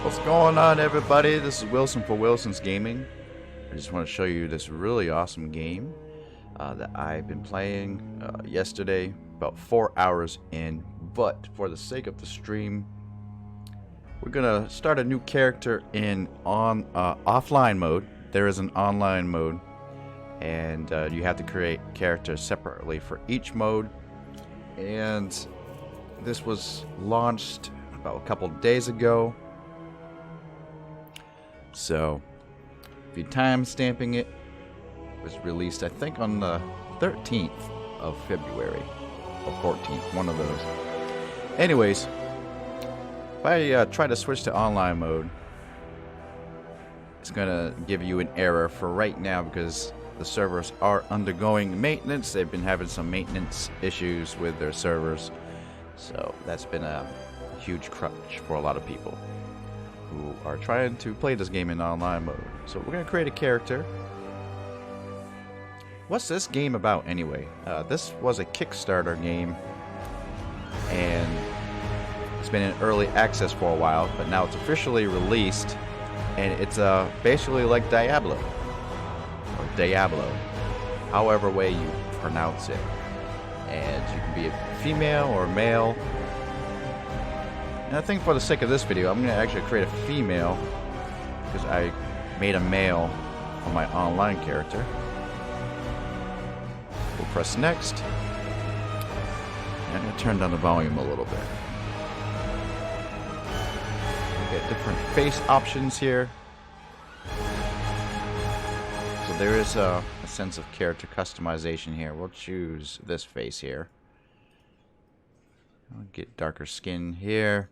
What's going on, everybody? This is Wilson for Wilson's Gaming. I just want to show you this really awesome game that I've been playing yesterday, about 4 hours in. But for the sake of the stream, we're gonna start a new character in offline mode. There is an online mode, and you have to create characters separately for each mode. And this was launched about a couple days ago. So, if you're time stamping it, it was released, I think, on the 13th of February, or 14th, one of those. Anyways, if I try to switch to online mode, it's gonna give you an error for right now because the servers are undergoing maintenance. They've been having some maintenance issues with their servers, so that's been a huge crutch for a lot of people who are trying to play this game in online mode. So we're going to create a character. What's this game about anyway? This was a Kickstarter game, and it's been in early access for a while, but now it's officially released, and it's basically like Diablo, or Diablo, however way you pronounce it. And you can be a female or male. And I think for the sake of this video, I'm going to actually create a female because I made a male for my online character. We'll press next. And I'm going to turn down the volume a little bit. We get different face options here. So there is a sense of character customization here. We'll choose this face here. I'll get darker skin here.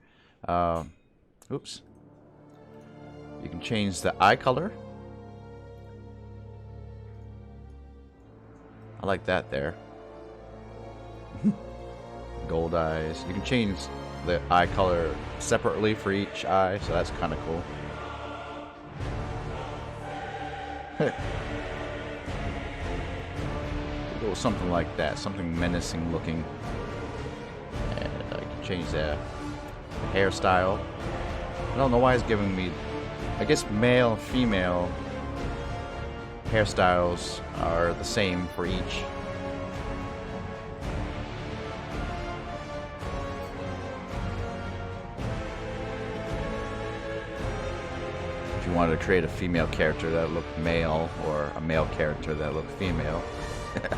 Oops. You can change the eye color. I like that there. Gold eyes. You can change the eye color separately for each eye, so that's kind of cool. Go something like that, something menacing looking. And I can change the hairstyle. I don't know why it's giving me, I guess male and female hairstyles are the same for each. If you wanted to create a female character that looked male or a male character that looked female,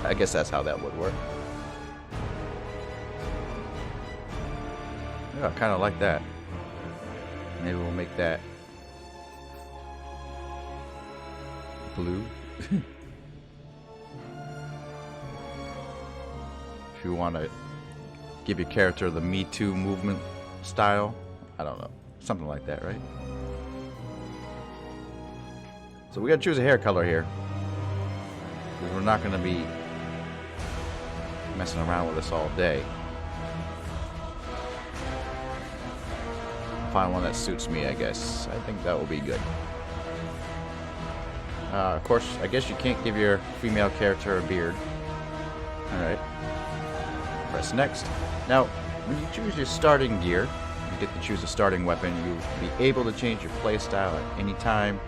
I guess that's how that would work. Yeah, I kind of like that. Maybe we'll make that blue. If you want to give your character the Me Too movement style, I don't know, something like that, right? So we gotta choose a hair color here, because we're not gonna be messing around with this all day. Find one that suits me, I guess. I think that will be good. Of course, I guess you can't give your female character a beard. Alright. Press next. Now, when you choose your starting gear, you get to choose a starting weapon. You'll be able to change your playstyle at any time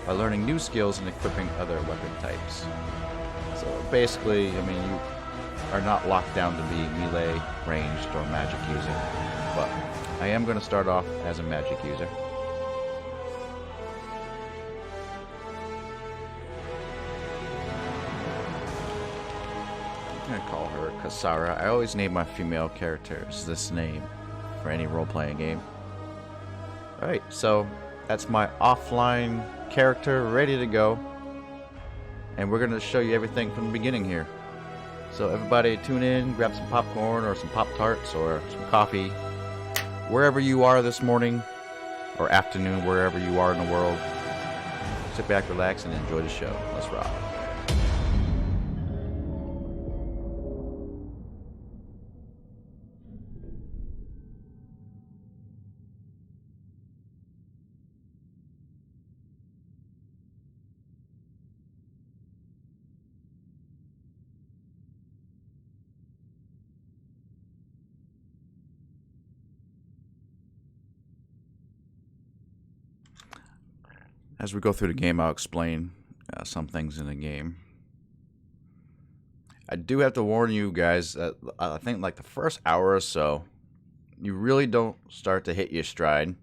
by learning new skills and equipping other weapon types. So basically, I mean, you are not locked down to be melee, ranged, or magic user. But I am going to start off as a magic user. I'm going to call her Kasara. I always name my female characters this name for any role-playing game. Alright, so that's my offline character ready to go. And we're going to show you everything from the beginning here. So everybody tune in, grab some popcorn or some Pop-Tarts or some coffee. Wherever you are this morning or afternoon, wherever you are in the world, sit back, relax, and enjoy the show. Let's rock. As we go through the game, I'll explain some things in the game. I do have to warn you guys that I think like the first hour or so, you really don't start to hit your stride. You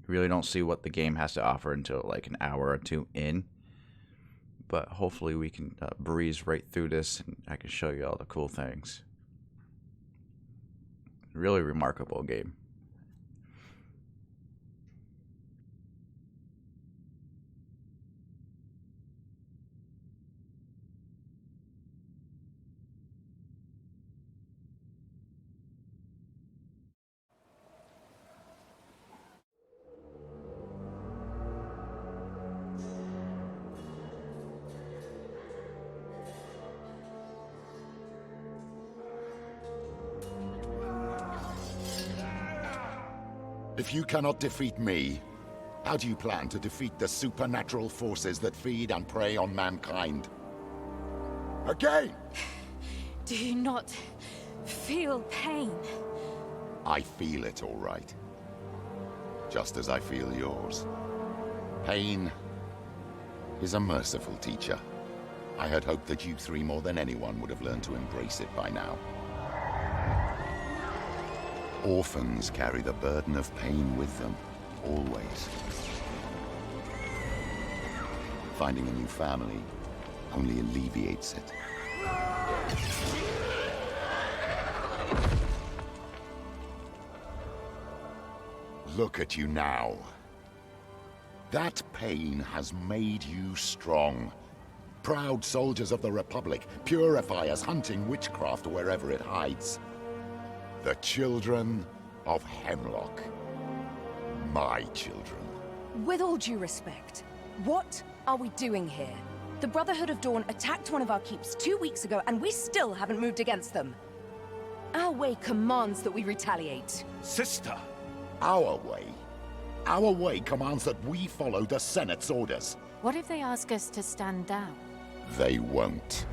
really don't see what the game has to offer until like an hour or two in. But hopefully we can breeze right through this and I can show you all the cool things. Really remarkable game. If you cannot defeat me, how do you plan to defeat the supernatural forces that feed and prey on mankind? Again! Do you not feel pain? I feel it all right. Just as I feel yours. Pain is a merciful teacher. I had hoped that you three more than anyone would have learned to embrace it by now. Orphans carry the burden of pain with them, always. Finding a new family only alleviates it. Look at you now. That pain has made you strong. Proud soldiers of the Republic, purifiers hunting witchcraft wherever it hides. The children of Hemlock. My children. With all due respect, what are we doing here? The Brotherhood of Dawn attacked one of our keeps 2 weeks ago, and we still haven't moved against them. Our way commands that we retaliate. Sister! Our way? Our way commands that we follow the Senate's orders. What if they ask us to stand down? They won't.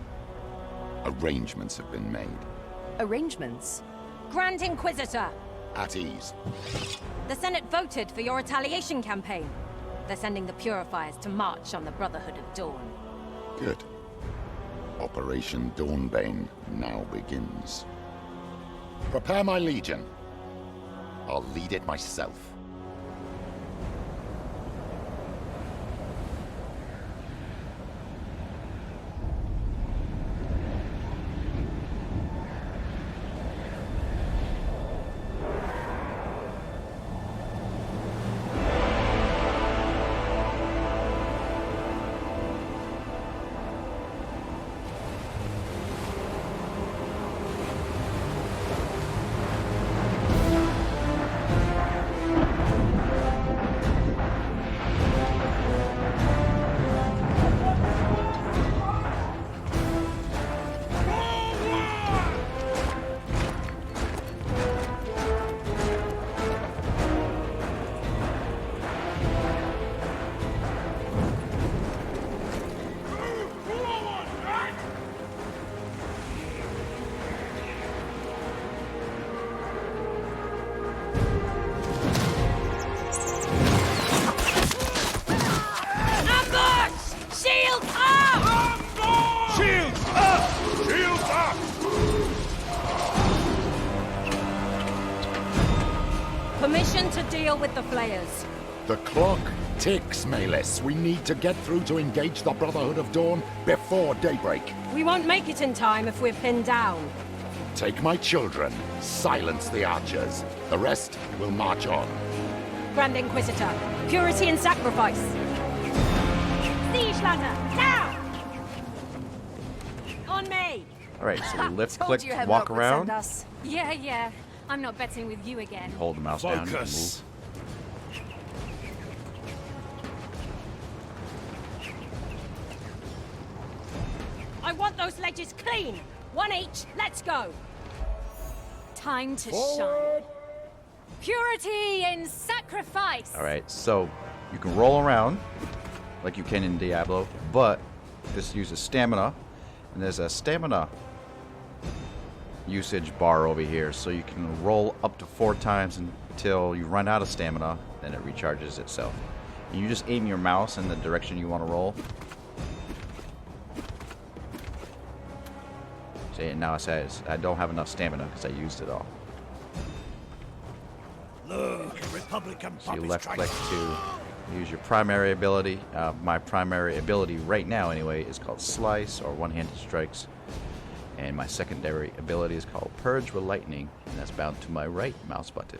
Arrangements have been made. Arrangements? Grand Inquisitor! At ease. The Senate voted for your retaliation campaign. They're sending the Purifiers to march on the Brotherhood of Dawn. Good. Operation Dawnbane now begins. Prepare my legion. I'll lead it myself. Permission to deal with the Flayers. The clock ticks, Malis. We need to get through to engage the Brotherhood of Dawn before daybreak. We won't make it in time if we're pinned down. Take my children, silence the archers. The rest will march on. Grand Inquisitor, purity and sacrifice. Siege ladder, now! On me! Alright, so we lift, Told click, you Hemlock walk would around, send us. Yeah. I'm not betting with you again. hold the mouse down, you can Focus! move. I want those ledges clean! One each, let's go! Time to shine. Purity in sacrifice. Alright, so you can roll around like you can in Diablo, but this uses stamina, and there's a stamina usage bar over here, so you can roll up to 4 times until you run out of stamina, then it recharges itself. You just aim your mouse in the direction you want to roll. See, now it says I don't have enough stamina because I used it all. Look, Republican So you puppets left trying click to use your primary ability. My primary ability right now, anyway, is called Slice or One-Handed Strikes. And my secondary ability is called Purge with Lightning, and that's bound to my right mouse button.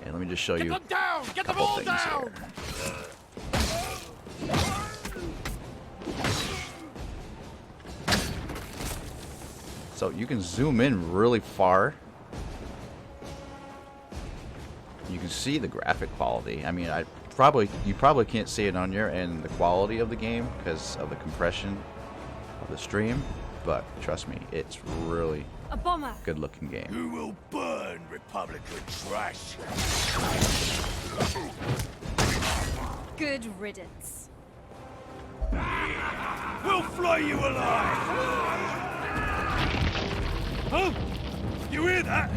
And let me just show you a couple things here. So you can zoom in really far. You can see the graphic quality. I mean, you probably can't see it on your end, the quality of the game, because of the compression of the stream. But trust me, it's really A bomber. good looking game. You will burn, Republican trash. Good riddance. We'll fly you alive. Huh? You hear that?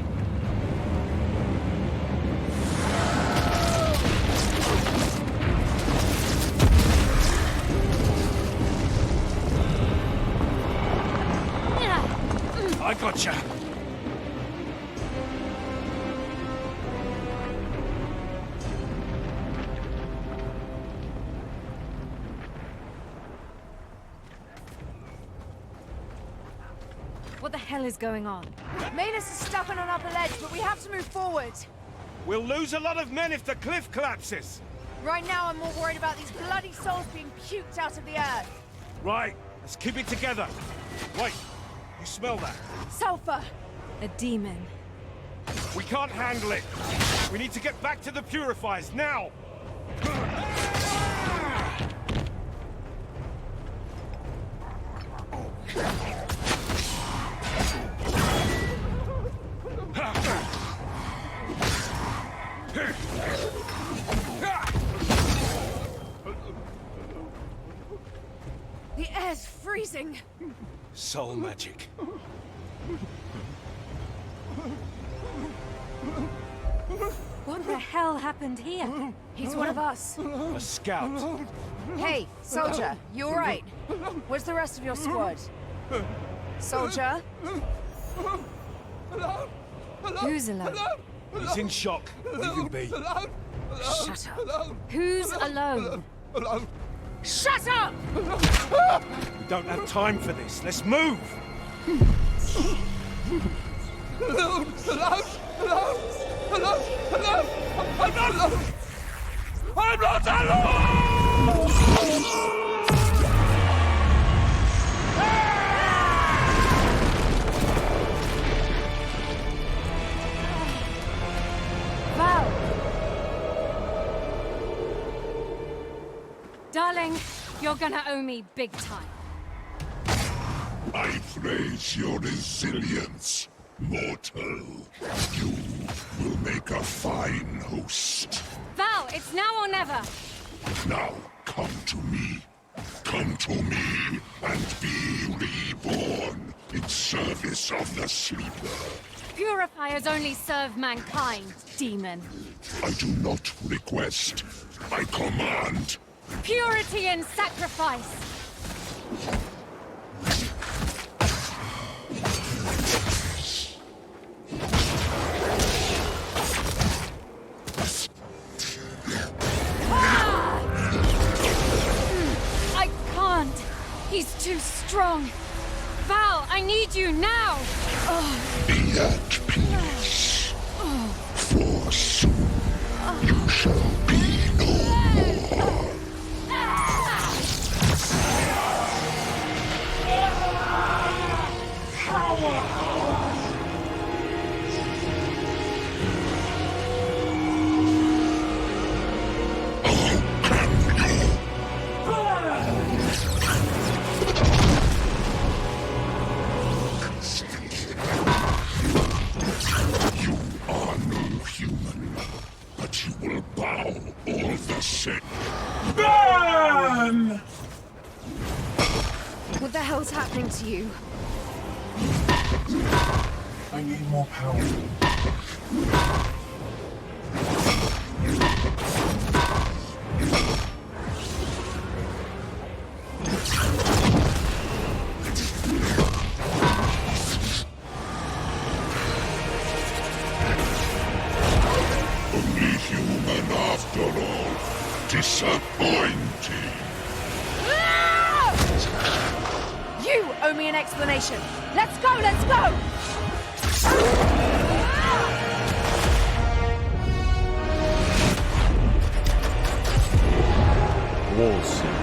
I gotcha. What the hell is going on? Manus is stuck on an upper ledge, but we have to move forward. We'll lose a lot of men if the cliff collapses. Right now, I'm more worried about these bloody souls being puked out of the earth. Right, let's keep it together. Wait, you smell that? Sulfur! A demon. We can't handle it. We need to get back to the purifiers now. The air's freezing. Soul magic. What the hell happened here? He's one of us. A scout. Hey, soldier, you alright? Where's the rest of your squad? Soldier? Who's alone? He's in shock. Leave him be. Shut up. Who's alone? Shut up! We don't have time for this. Let's move. I'm not alone! Val! Darling, you're gonna owe me big time. I praise your resilience, mortal. You will make a fine host. Val, it's now or never. Now come to me. Come to me and be reborn in service of the sleeper. Purifiers only serve mankind, demon. I do not request. I command. Purity and sacrifice. I can't. He's too strong. Val, I need you now. Be at peace. For soon you shall be no more. You are no human, but you will bow all the same. Burn! What the hell's happening to you? I need more power. Only human after all. Disappointing. You owe me an explanation. Let's go, let's go! Wolcen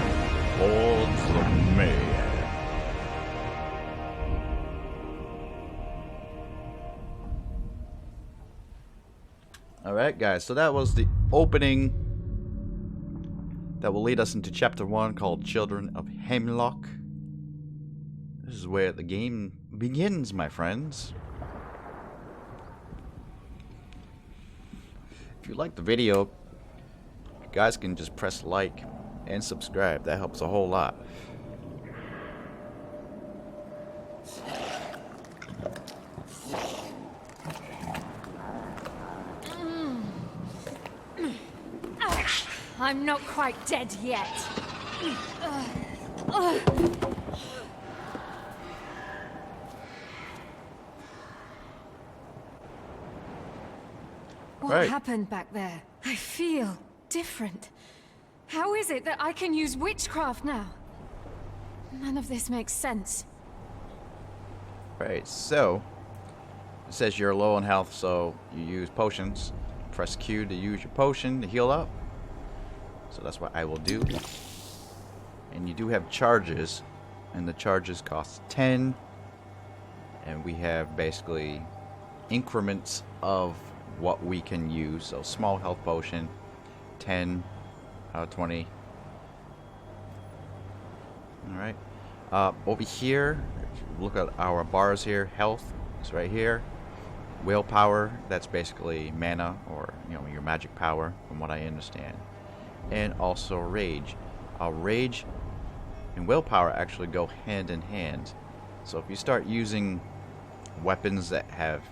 holds the Mahem. Alright guys, so that was the opening that will lead us into chapter 1 called Children of Hemlock. This is where the game begins, my friends. If you like the video, you guys can just press like and subscribe. That helps a whole lot. I'm not quite dead yet. What Right. happened back there? I feel different. How is it that I can use witchcraft now? None of this makes sense. Right, so it says you're low on health, so you use potions. Press Q to use your potion to heal up. So that's what I will do. And you do have charges, and the charges cost 10. And we have basically increments of what we can use. So small health potion, 10 out of 20. Alright. Over here, if you look at our bars here, health is right here. Willpower, that's basically mana, or your magic power, from what I understand. And also rage. Rage and willpower actually go hand in hand. So if you start using weapons that have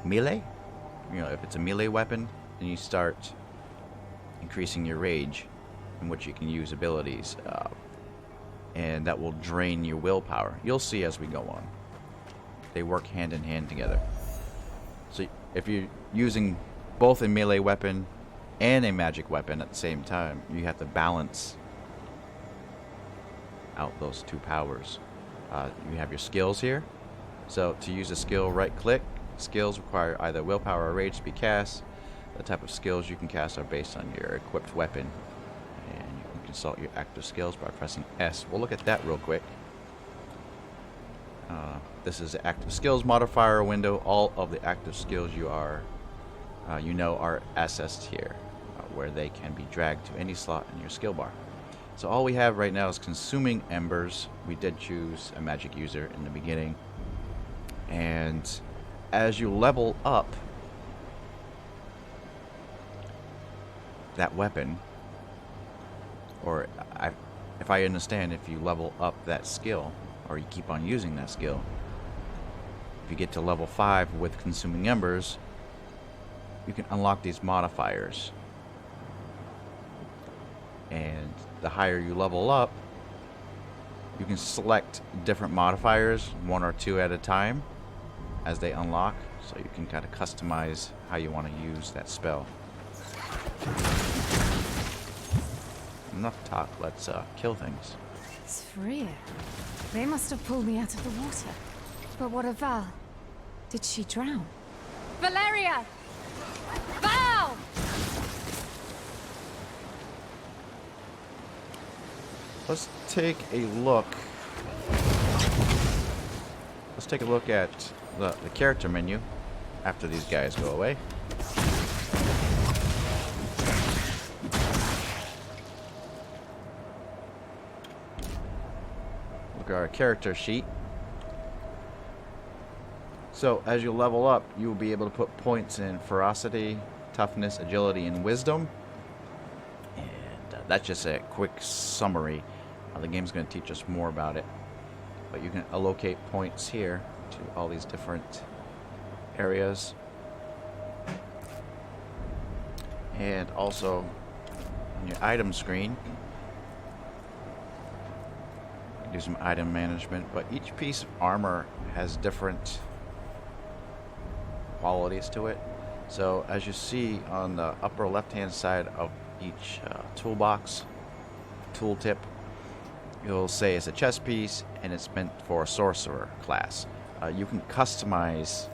melee, if it's a melee weapon, then you start increasing your rage, in which you can use abilities, and that will drain your willpower. You'll see as we go on. They work hand in hand together. So if you're using both a melee weapon and a magic weapon at the same time, you have to balance out those two powers. You have your skills here. So to use a skill, right click. Skills require either willpower or rage to be cast. The type of skills you can cast are based on your equipped weapon. And you can consult your active skills by pressing S. We'll look at that real quick. This is the active skills modifier window. All of the active skills are accessed here, where they can be dragged to any slot in your skill bar. So all we have right now is consuming embers. We did choose a magic user in the beginning, and as you level up that weapon, or if I understand, if you level up that skill, or you keep on using that skill, if you get to level 5 with consuming embers, you can unlock these modifiers. And the higher you level up, you can select different modifiers, 1 or 2 at a time, as they unlock, so you can kind of customize how you want to use that spell. Enough talk, let's kill things. It's Freya. They must have pulled me out of the water. But what of Val? Did she drown? Valeria! Val! Let's take a look. Let's take a look at the character menu after these guys go away. Look at our character sheet. So as you level up, you will be able to put points in ferocity, toughness, agility, and wisdom. And that's just a quick summary. The game's going to teach us more about it. But you can allocate points here to all these different areas. And also on your item screen, you can do some item management, but each piece of armor has different qualities to it. So as you see on the upper left hand side of each toolbox, tooltip, you'll say it's a chest piece and it's meant for a sorcerer class. You can customize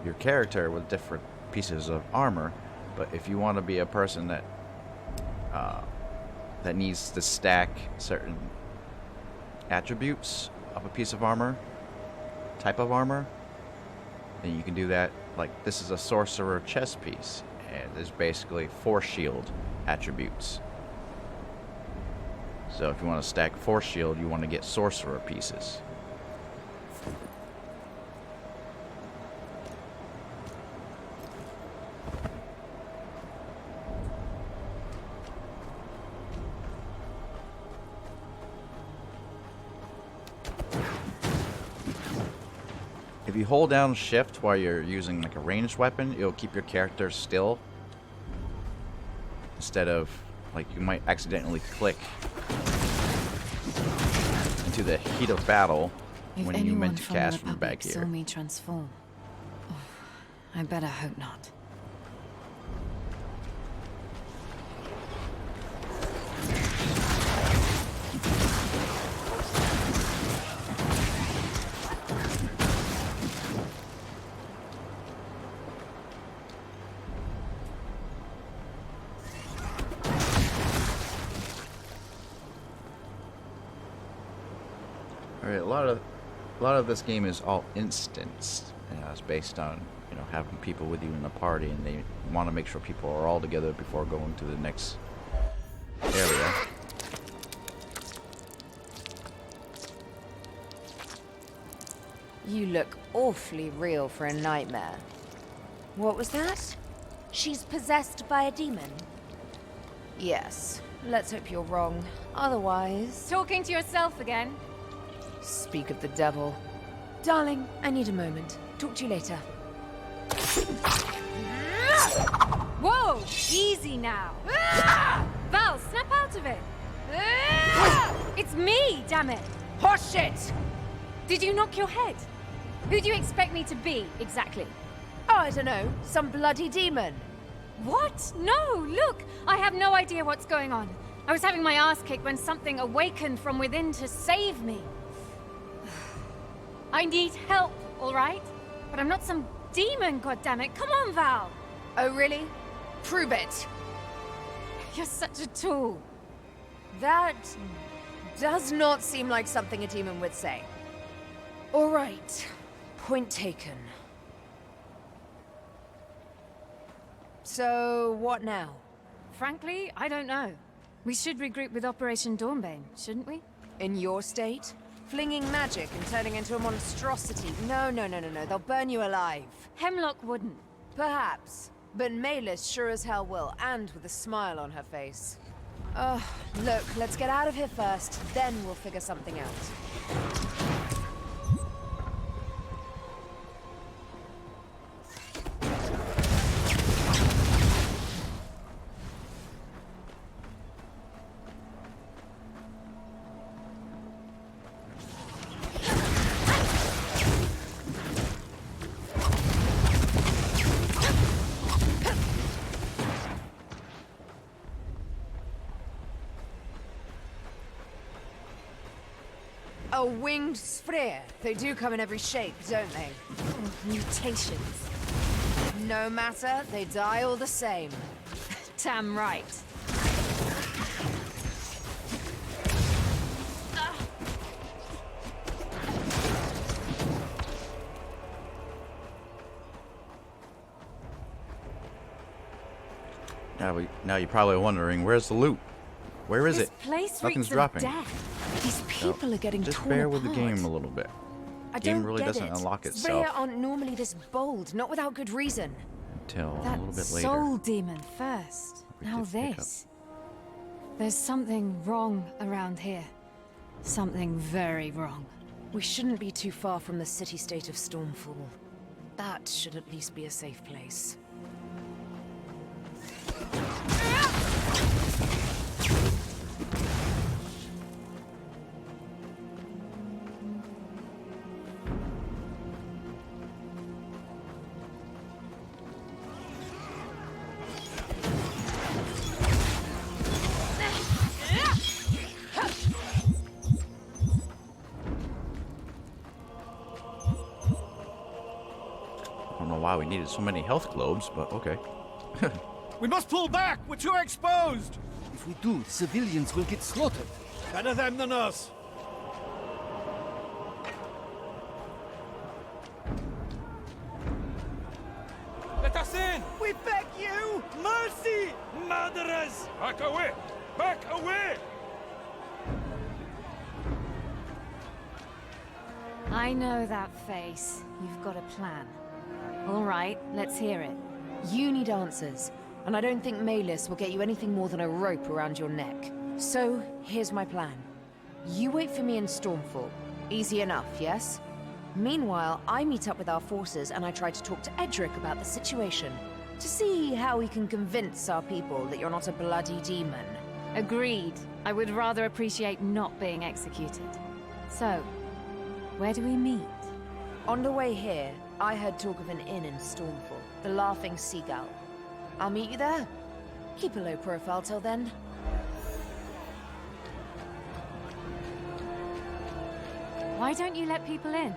your character with different pieces of armor, but if you want to be a person that that needs to stack certain attributes of a piece of armor, type of armor, then you can do that. Like, this is a sorcerer chest piece, and there's basically force shield attributes. So if you want to stack force shield, you want to get sorcerer pieces. If you hold down shift while you're using like a ranged weapon, it'll keep your character still. Instead of, like, you might accidentally click into the heat of battle when you meant to cast from back here. Saw me transform. Oh, I better hope not. Alright, a lot of this game is all instanced. It's based on, you know, having people with you in the party, and they want to make sure people are all together before going to the next area. You look awfully real for a nightmare. What was that? She's possessed by a demon? Yes. Let's hope you're wrong. Otherwise... Talking to yourself again? Speak of the devil. Darling, I need a moment. Talk to you later. Whoa! Easy now. Val, snap out of it. It's me, damn it. Horseshit! Did you knock your head? Who do you expect me to be, exactly? Oh, I don't know. Some bloody demon. What? No, look! I have no idea what's going on. I was having my ass kicked when something awakened from within to save me. I need help, all right? But I'm not some demon, goddammit. Come on, Val! Oh, really? Prove it. You're such a tool. That does not seem like something a demon would say. All right. Point taken. So, what now? Frankly, I don't know. We should regroup with Operation Dawnbane, shouldn't we? In your state? Flinging magic and turning into a monstrosity. No. They'll burn you alive. Hemlock wouldn't. Perhaps. But Malis sure as hell will, and with a smile on her face. Look, let's get out of here first, then we'll figure something out. A winged sphere. They do come in every shape, don't they? Mutations. No matter, they die all the same. Damn right. Now you're probably wondering, where's the loot? Where is This it? place Nothing's reeks of dropping. death. These people are getting Just torn bear with the apart. game a little bit. I The game don't really get doesn't it. unlock Sphere itself aren't normally this bold, not without good reason. until a That little bit later. soul demon first. We Now did pick this. There's something wrong around here. Something very wrong. We shouldn't be too far from the city-state of Stormfall. That should at least be a safe place. we needed so many health globes, but okay. We must pull back! We're too exposed! If we do, the civilians will get slaughtered. Better them than us. Let us in! We beg you! Mercy! Murderers! Back away! Back away! I know that face. You've got a plan. All right, let's hear it. You need answers, and I don't think Malus will get you anything more than a rope around your neck. So, here's my plan. You wait for me in Stormfall. Easy enough, yes? Meanwhile, I meet up with our forces and I try to talk to Edric about the situation. To see how we can convince our people that you're not a bloody demon. Agreed. I would rather appreciate not being executed. So, where do we meet? On the way here, I heard talk of an inn in Stormfall, the Laughing Seagull. I'll meet you there. Keep a low profile till then. Why don't you let people in?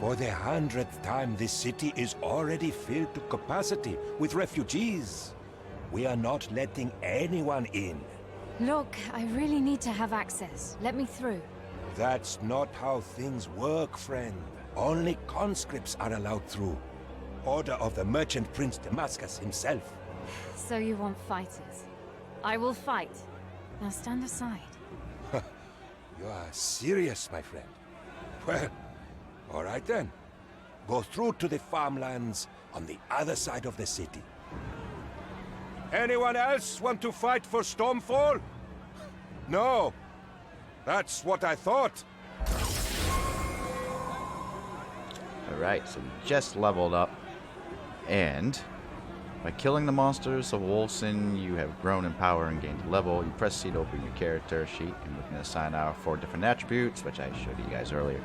For the 100th time, this city is already filled to capacity with refugees. We are not letting anyone in. Look, I really need to have access. Let me through. That's not how things work, friend. Only conscripts are allowed through. Order of the Merchant Prince Damascus himself. So you want fighters? I will fight. Now stand aside. You are serious, my friend. Well, all right then. Go through to the farmlands on the other side of the city. Anyone else want to fight for Stormfall? No. That's what I thought. Alright, so we just leveled up. And by killing the monsters of Wolcen, you have grown in power and gained level. You press C to open your character sheet, and we can assign our 4 different attributes, which I showed you guys earlier.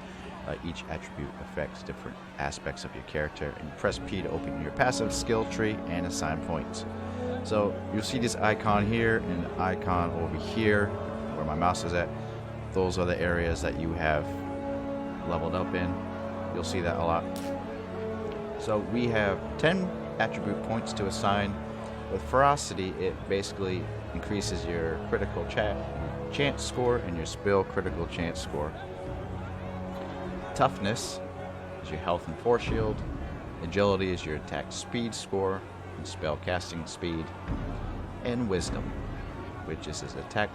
Each attribute affects different aspects of your character, and you press P to open your passive skill tree and assign points. So you'll see this icon here and the icon over here, where my mouse is at. Those are the areas that you have leveled up in. You'll see that a lot. So we have 10 attribute points to assign. With Ferocity, it basically increases your critical chance score and your spell critical chance score. Toughness is your health and force shield. Agility is your attack speed score and spell casting speed. And Wisdom, which is his attack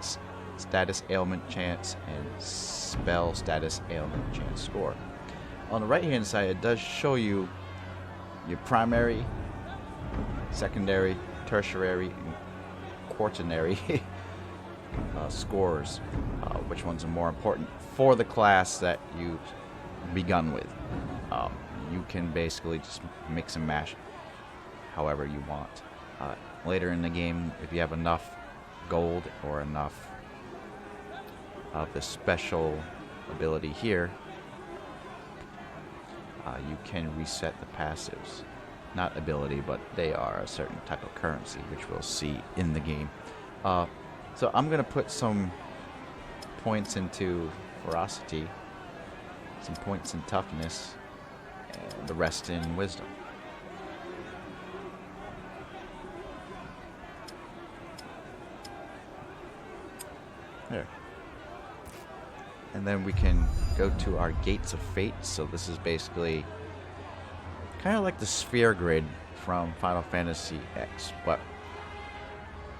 status ailment chance and spell status ailment chance score. On the right hand side, it does show you your primary, secondary, tertiary, and quaternary scores. Which ones are more important for the class that you've begun with. You can basically just mix and mash however you want. Later in the game, if you have enough gold or enough of the special ability here, you can reset the passives. Not ability, but they are a certain type of currency, which we'll see in the game. So I'm going to put some points into Ferocity, some points in Toughness, and the rest in Wisdom. There. And then we can go to our Gates of Fate. So this is basically kind of like the sphere grid from Final Fantasy X. But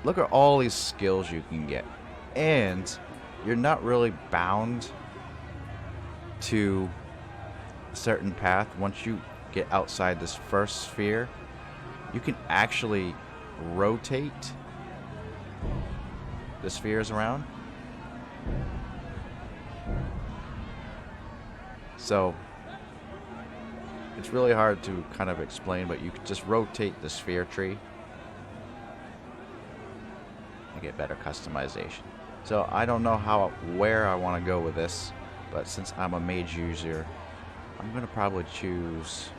look at all these skills you can get. And you're not really bound to a certain path. Once you get outside this first sphere, you can actually rotate the spheres around. So it's really hard to kind of explain, but you can just rotate the sphere tree and get better customization. So I don't know where I want to go with this, but since I'm a mage user, I'm going to probably choose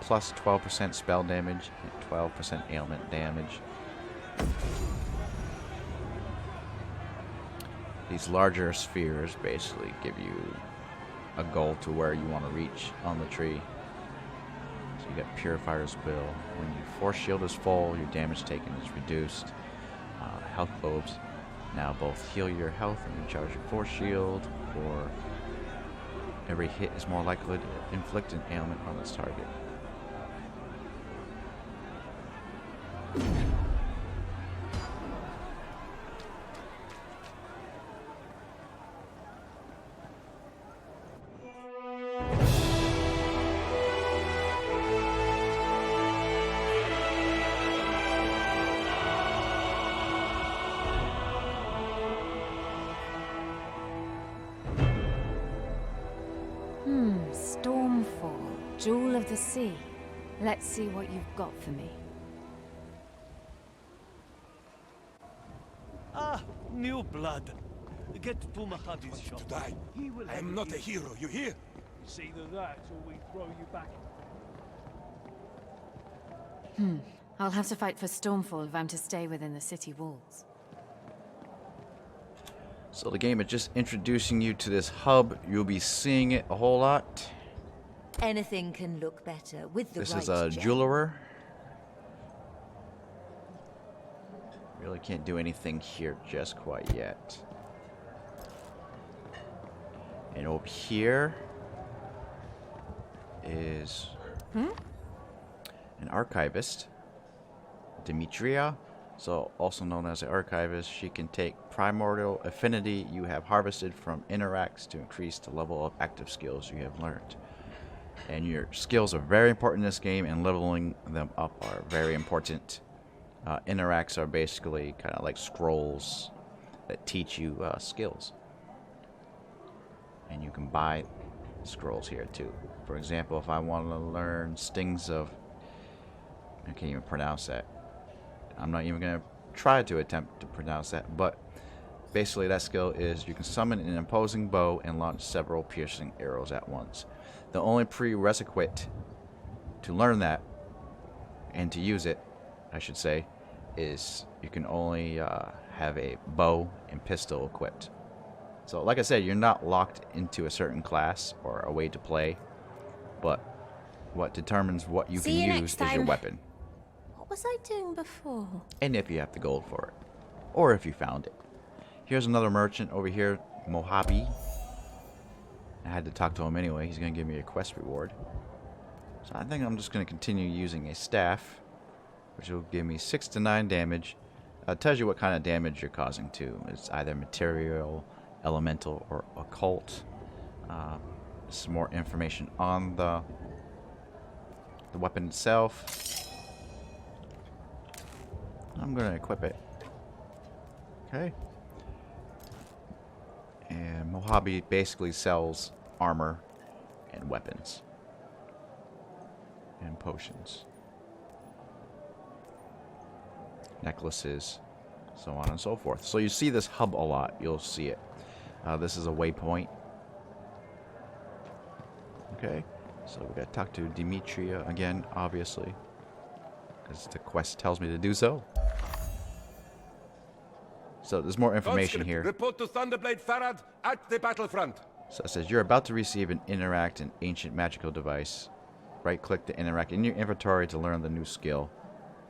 plus 12% spell damage and 12% ailment damage. These larger spheres basically give you a goal to where you want to reach on the tree. So you got Purifier's Will. When your Force Shield is full, your damage taken is reduced. Health Globes now both heal your health and recharge your Force Shield, or every hit is more likely to inflict an ailment on its target. Stormfall, Jewel of the Sea. Let's see what you've got for me. Ah, new blood. Get to Mahabi's shop. To die. He will I am not a hero, you hear? It's either that or we throw you back. I'll have to fight for Stormfall if I'm to stay within the city walls. So the game is just introducing you to this hub. You'll be seeing it a whole lot. Anything can look better with the This right is a gem. jeweler. Really can't do anything here just quite yet. And over here is an archivist, Demetria. So also known as an archivist, she can take primordial affinity you have harvested from interacts to increase the level of active skills you have learned. And your skills are very important in this game, and leveling them up are very important. Interacts are basically kind of like scrolls that teach you skills. And you can buy scrolls here too. For example, if I want to learn Stings of... I can't even pronounce that. I'm not even going to try to attempt to pronounce that, but basically that skill is you can summon an imposing bow and launch several piercing arrows at once. The only prerequisite to learn that, and to use it, I should say, is you can only have a bow and pistol equipped. So like I said, you're not locked into a certain class or a way to play, but what determines what you See can you use is next your time. weapon. What was I doing before? And if you have the gold for it. Or if you found it. Here's another merchant over here, Mojave. I had to talk to him anyway. He's going to give me a quest reward. So I think I'm just going to continue using a staff, which will give me 6 to 9 damage. It tells you what kind of damage you're causing too. It's either material, elemental, or occult. Some more information on the weapon itself. I'm going to equip it. Okay. And Mojave basically sells armor and weapons. And potions. Necklaces. So on and so forth. So you see this hub a lot. You'll see it. This is a waypoint. Okay. So we got to talk to Demetria again, obviously. Because the quest tells me to do so. So there's more information Conscript, here. report to Thunderblade Farad at the battlefront. So it says you're about to receive an interact, an ancient magical device. Right-click the interact in your inventory to learn the new skill.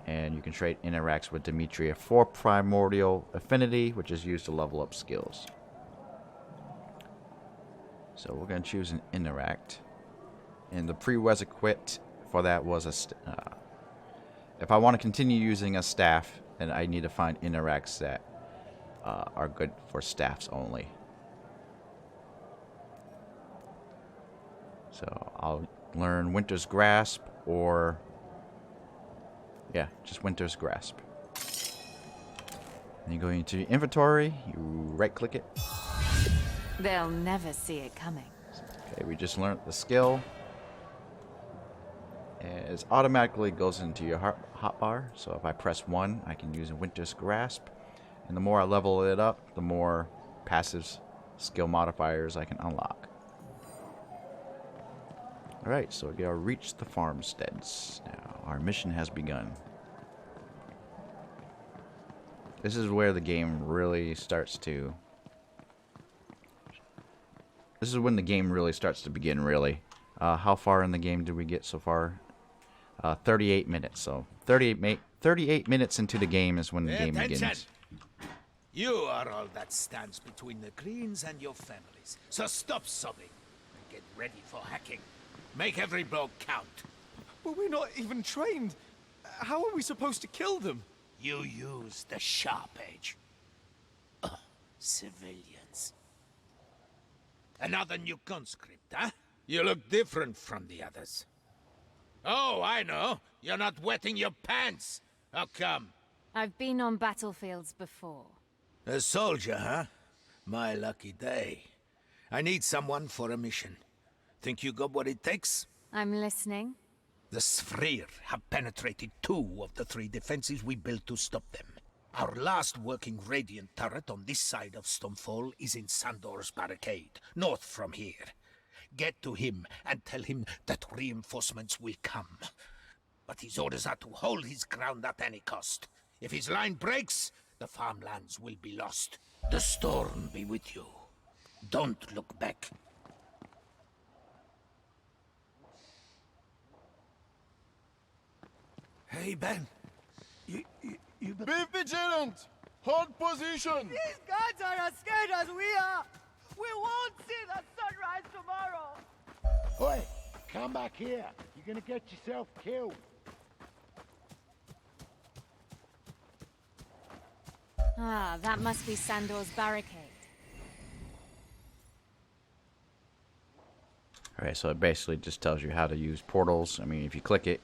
And you can trade interacts with Demetria for primordial affinity, which is used to level up skills. So we're going to choose an interact. And the prerequisite for that was if I want to continue using a staff, then I need to find interacts that are good for staffs only. So I'll learn Winter's Grasp, or yeah, just Winter's Grasp. And you go into your inventory, you right click it. They'll never see it coming. Okay, we just learned the skill. And it automatically goes into your hotbar. So if I press 1, I can use a Winter's Grasp. And the more I level it up, the more passive skill modifiers I can unlock. Alright, so we gotta reach the farmsteads. Now, our mission has begun. This is where the game really starts to... This is when the game really starts to begin, really. How far in the game did we get so far? 38 minutes. So 38 minutes into the game is when the game Attention. begins. You are all that stands between the Greens and your families. So stop sobbing and get ready for hacking. Make every blow count. But we're not even trained. How are we supposed to kill them? You use the sharp edge. Civilians. Another new conscript, huh? You look different from the others. Oh, I know. You're not wetting your pants. How come? I've been on battlefields before. A soldier, huh? My lucky day. I need someone for a mission. Think you got what it takes? I'm listening. The Sfrir have penetrated 2 of the 3 defenses we built to stop them. Our last working Radiant turret on this side of Stonefall is in Sandor's barricade, north from here. Get to him and tell him that reinforcements will come. But his orders are to hold his ground at any cost. If his line breaks, the farmlands will be lost. The storm be with you. Don't look back. Hey, Ben. You Be vigilant! Hold position! These guys are as scared as we are! We won't see the sunrise tomorrow! Oi, come back here. You're gonna get yourself killed. Ah, that must be Sandor's barricade. Alright, so it basically just tells you how to use portals. I mean, if you click it,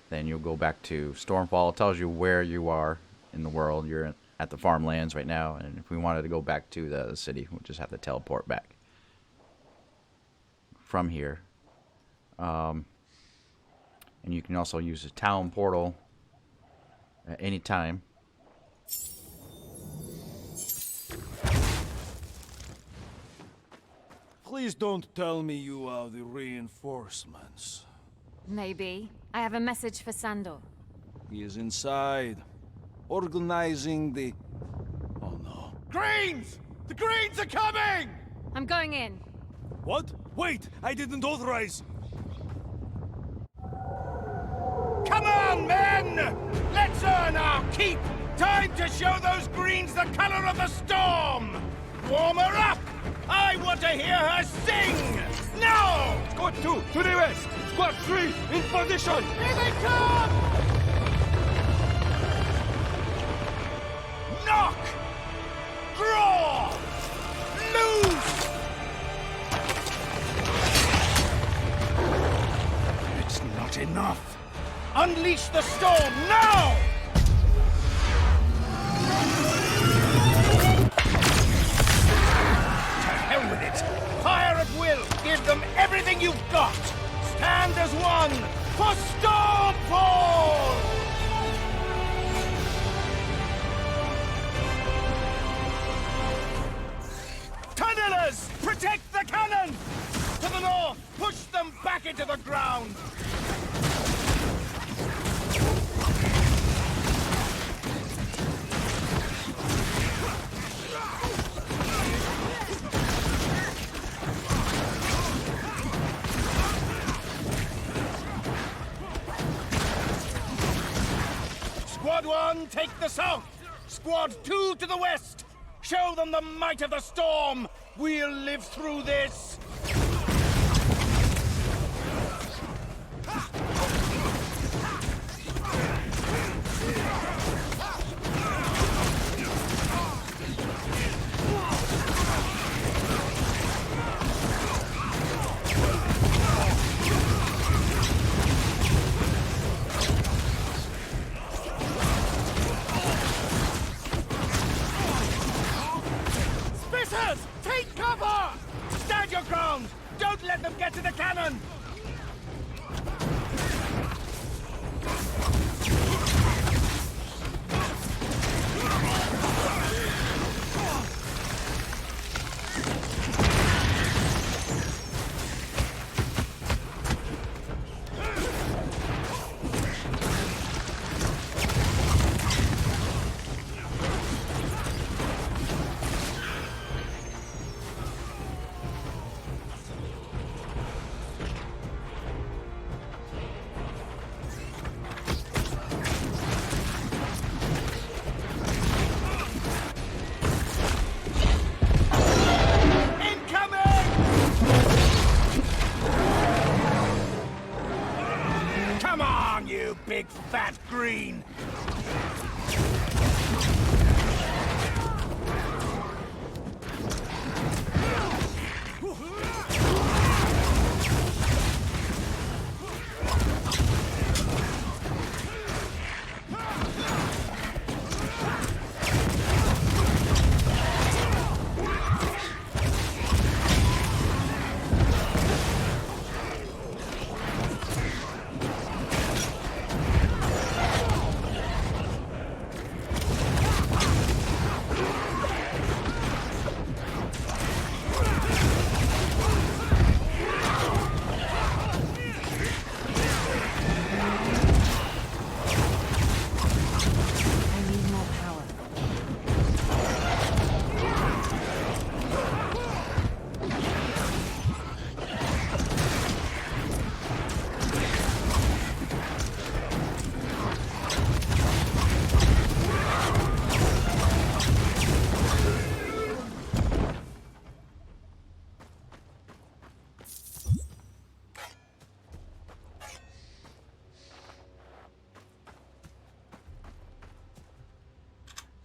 then you'll go back to Stormfall. It tells you where you are in the world. You're at the farmlands right now, and if we wanted to go back to the city, we'll just have to teleport back from here. And you can also use a town portal at any time. Please don't tell me you are the reinforcements. Maybe. I have a message for Sandor. He is inside, organizing the... Oh no. Greens! The Greens are coming! I'm going in. What? Wait! I didn't authorize! Come on, men! Let's earn our keep! Time to show those Greens the color of the storm! Warm her up! I want to hear her sing! Now! Squad 2, to the west! Squad 3, in position! Here they come! Knock! Draw! Loose! It's not enough! Unleash the storm now! Hell with it! Fire at will! Give them everything you've got! Stand as one for Stormfall! Tunnelers! Protect the cannon! To the north! Push them back into the ground! Squad 1, take the south! Squad 2 to the west! Show them the might of the storm! We'll live through this! Take cover! Stand your ground! Don't let them get to the cannon!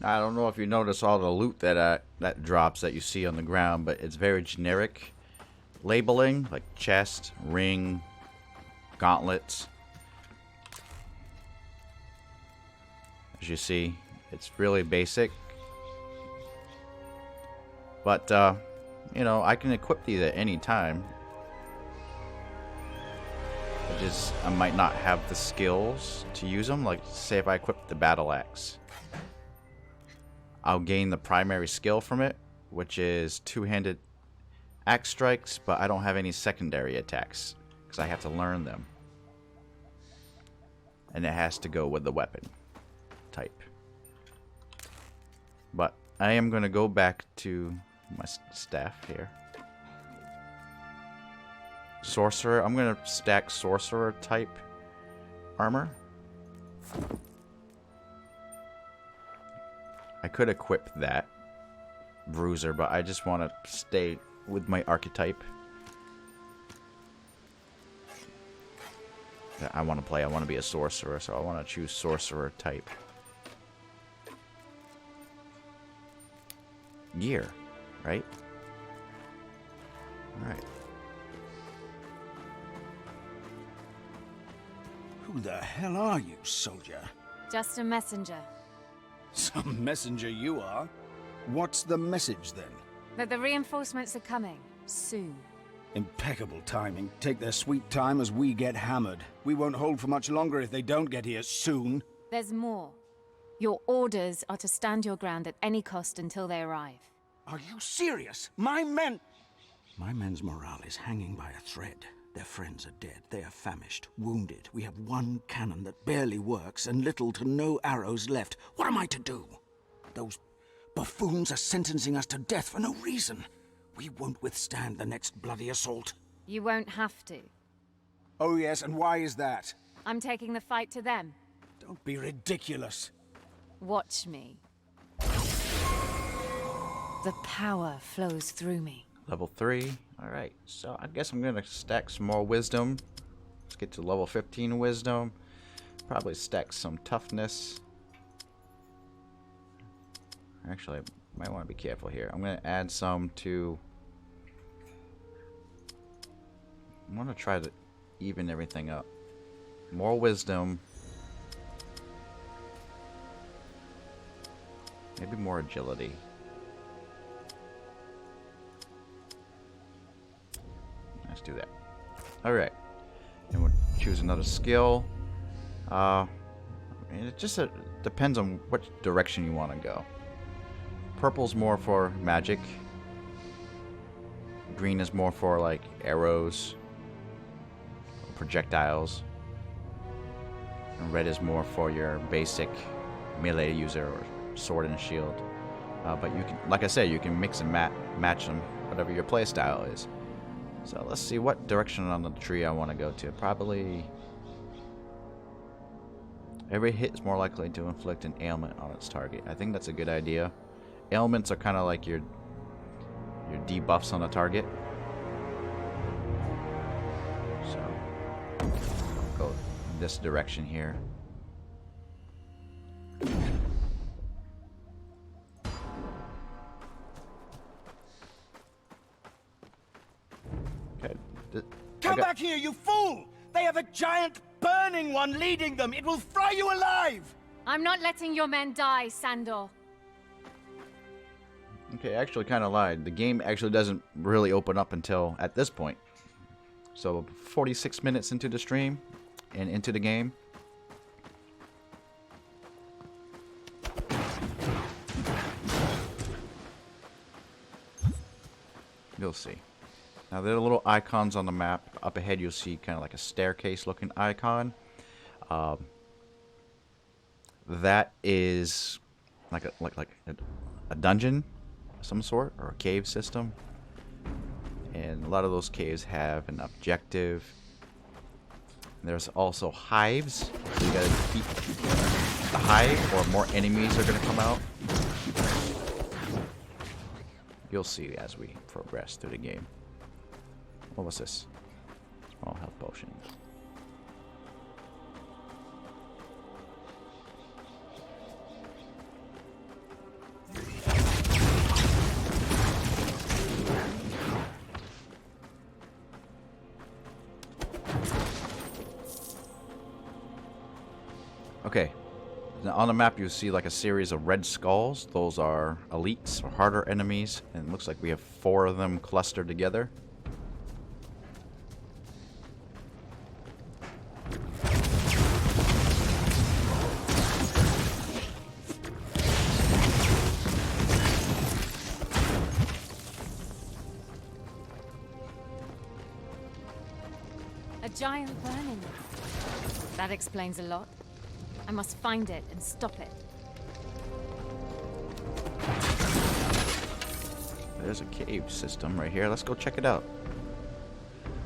I don't know if you notice all the loot that drops that you see on the ground, but it's very generic labeling, like chest, ring, gauntlets. As you see, it's really basic. But, you know, I can equip these at any time. I might not have the skills to use them. Like, say if I equip the battle axe, I'll gain the primary skill from it, which is two-handed axe strikes, but I don't have any secondary attacks because I have to learn them. And it has to go with the weapon type. But I am going to go back to my staff here. Sorcerer. I'm going to stack sorcerer type armor. I could equip that bruiser, but I just want to stay with my archetype that I want to play. I want to be a sorcerer, so I want to choose sorcerer type. Gear, right? Alright. Who the hell are you, soldier? Just a messenger. Some messenger you are. What's the message, then? That the reinforcements are coming. Soon. Impeccable timing. Take their sweet time as we get hammered. We won't hold for much longer if they don't get here soon. There's more. Your orders are to stand your ground at any cost until they arrive. Are you serious? My men's morale is hanging by a thread. Their friends are dead. They are famished, wounded. We have one cannon that barely works and little to no arrows left. What am I to do? Those buffoons are sentencing us to death for no reason. We won't withstand the next bloody assault. You won't have to. Oh yes, and why is that? I'm taking the fight to them. Don't be ridiculous. Watch me. The power flows through me. Level 3. Alright, so I guess I'm going to stack some more wisdom. Let's get to level 15 wisdom. Probably stack some toughness. Actually, I might want to be careful here. I'm going to add some to... I want to try to even everything up. More wisdom. Maybe more agility. Let's do that. Alright. And we'll choose another skill. It just depends on which direction you want to go. Purple's more for magic. Green is more for like arrows, projectiles. And red is more for your basic melee user or sword and shield. But you can, like I said, you can mix and match them, whatever your playstyle is. So let's see what direction on the tree I want to go to. Probably every hit is more likely to inflict an ailment on its target. I think that's a good idea. Ailments are kind of like your debuffs on a target. So I'll go this direction here. Come back here, you fool! They have a giant burning one leading them! It will fry you alive! I'm not letting your men die, Sandor. Okay, I actually kind of lied. The game actually doesn't really open up until at this point. So 46 minutes into the stream and into the game. You'll see. Now there are little icons on the map. Up ahead you'll see kind of like a staircase looking icon. That is like a dungeon of some sort, or a cave system. And a lot of those caves have an objective. There's also hives. So you gotta defeat the hive or more enemies are gonna come out. You'll see as we progress through the game. What was this? Small health potion. Now on the map you see like a series of red skulls. Those are elites or harder enemies, and it looks like we have 4 of them clustered together. A giant burning. That explains a lot. I must find it and stop it. There's a cave system right here. Let's go check it out.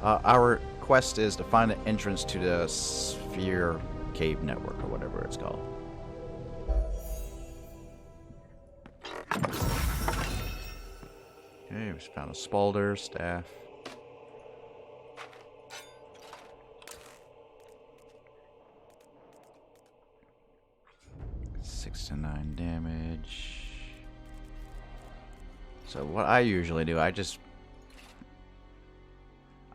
Our quest is to find an entrance to the Sphere Cave Network, or whatever it's called. Okay, we found a Spalder staff. To 9 damage. So what I usually do, I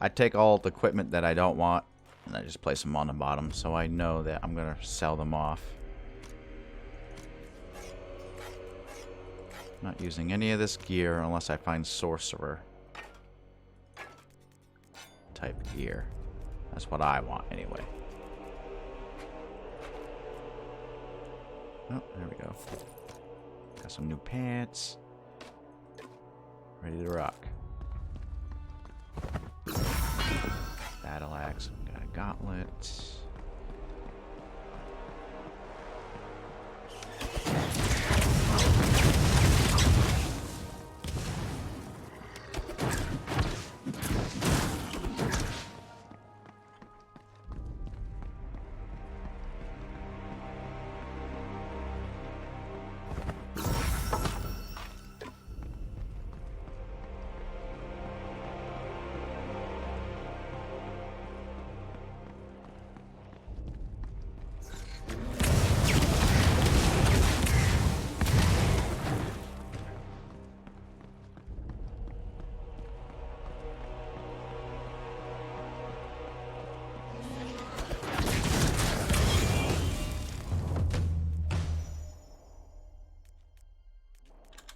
take all the equipment that I don't want and I just place them on the bottom, so I know that I'm gonna sell them off. Not using any of this gear unless I find sorcerer type gear. That's what I want anyway. Oh, there we go. Got some new pants. Ready to rock. Battle axe. Got a gauntlet.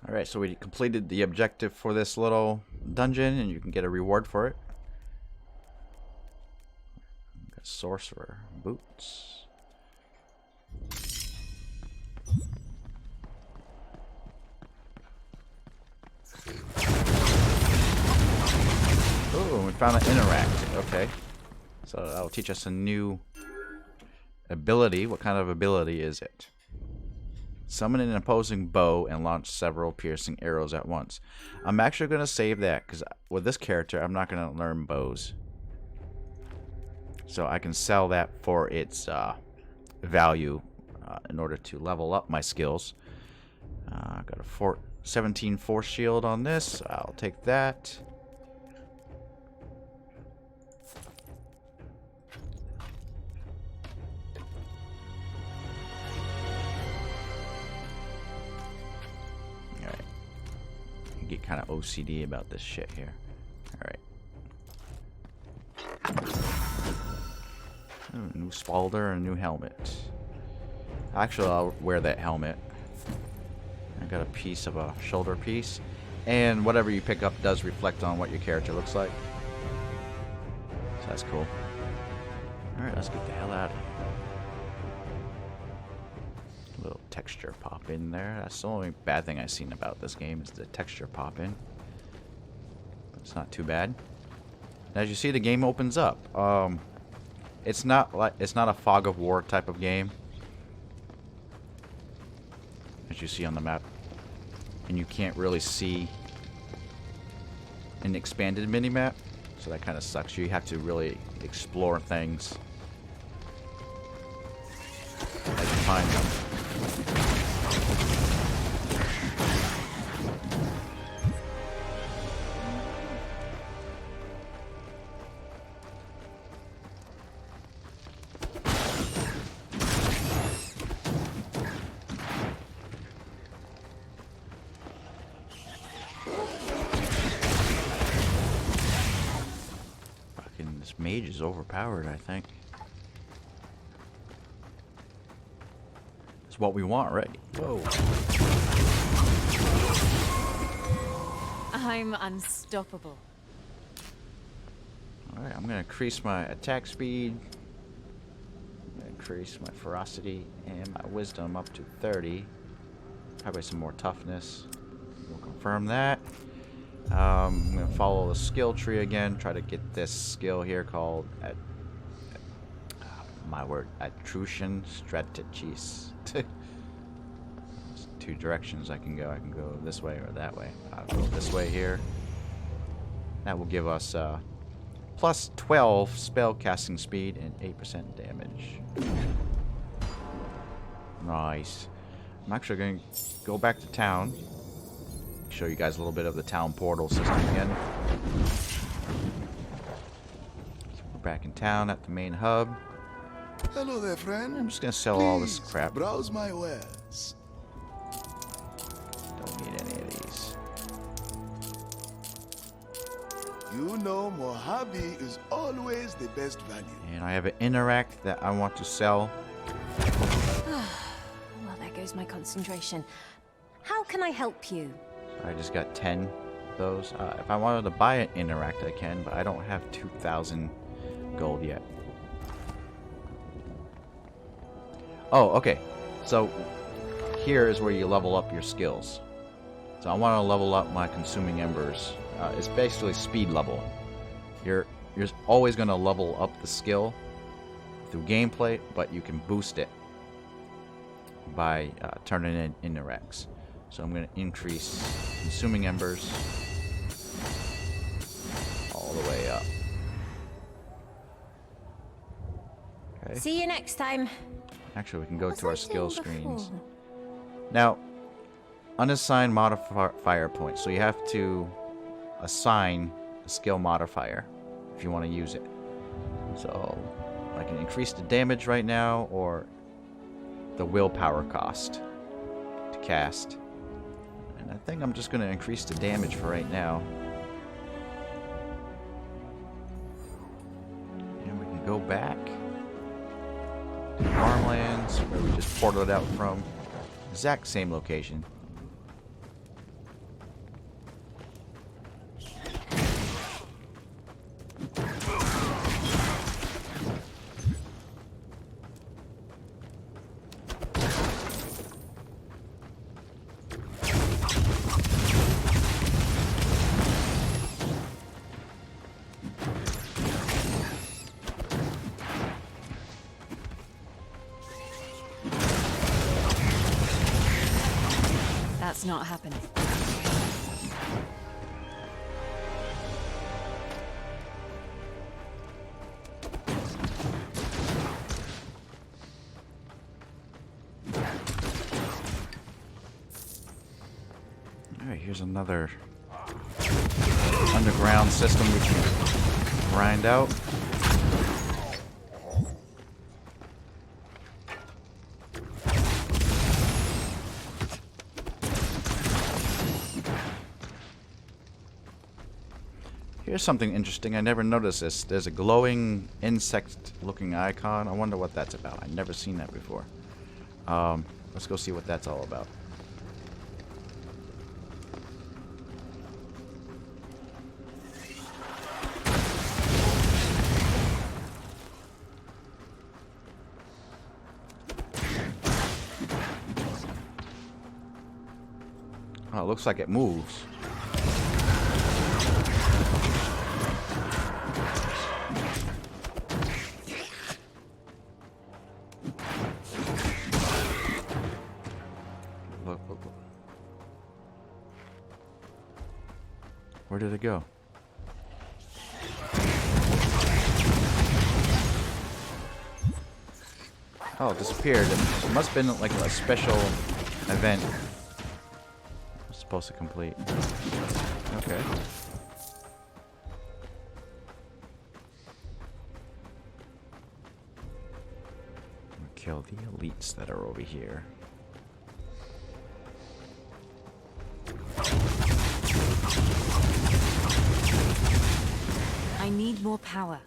Alright, so we completed the objective for this little dungeon, and you can get a reward for it. Got sorcerer boots. Oh, we found an interact. Okay. So that'll teach us a new ability. What kind of ability is it? Summon an opposing bow and launch several piercing arrows at once. I'm actually going to save that because with this character, I'm not going to learn bows. So I can sell that for its value in order to level up my skills. I've got a 17 force shield on this. I'll take that. Get kind of OCD about this shit here. Alright. New Spalder and a new helmet. Actually, I'll wear that helmet. I got a piece of a shoulder piece. And whatever you pick up does reflect on what your character looks like. So that's cool. Alright, let's get the hell out of here. Little texture pop in there. That's the only bad thing I've seen about this game is the texture pop in. It's not too bad. As you see, the game opens up. It's not a fog of war type of game, as you see on the map, and you can't really see an expanded mini-map, so that kind of sucks. You have to really explore things as you find them. This mage is overpowered, I think. what we want, right? Whoa. I'm unstoppable. Alright, I'm gonna increase my attack speed. I'm gonna increase my ferocity and my wisdom up to 30. Probably some more toughness. We'll confirm that. I'm gonna follow the skill tree again. Try to get this skill here called Atrucian Strategies. There's 2 directions I can go. I can go this way or that way. I'll go this way here. That will give us plus 12 spell casting speed and 8% damage. Nice. I'm actually going to go back to town. Show you guys a little bit of the town portal system again. So we're back in town at the main hub. Hello there, friend. I'm just going to sell all this crap. Browse my wares. Don't need any of these. You know Mojave is always the best value. And I have an interact that I want to sell. Well, there goes my concentration. How can I help you? I just got 10 of those. If I wanted to buy an interact, I can, but I don't have 2,000 gold yet. Oh, okay. So here is where you level up your skills. So I want to level up my consuming embers. It's basically speed level. You're always going to level up the skill through gameplay, but you can boost it by turning in interacts. So I'm going to increase consuming embers all the way up. Okay. See you next time. Actually, we can go to our skill screens. Now, unassign modifier points. So you have to assign a skill modifier if you want to use it. So I can increase the damage right now or the willpower cost to cast. And I think I'm just going to increase the damage for right now. And we can go back to Farmlands, where we just ported out from. Exact same location. That's not happening. Alright, here's another underground system we can grind out. Here's something interesting. I never noticed this. There's a glowing insect-looking icon. I wonder what that's about. I've never seen that before. Let's go see what that's all about. Oh, it looks like it moves. Where did it go? Oh, it disappeared. It must have been like a special event I was supposed to complete. Okay. Kill the elites that are over here. I need more power.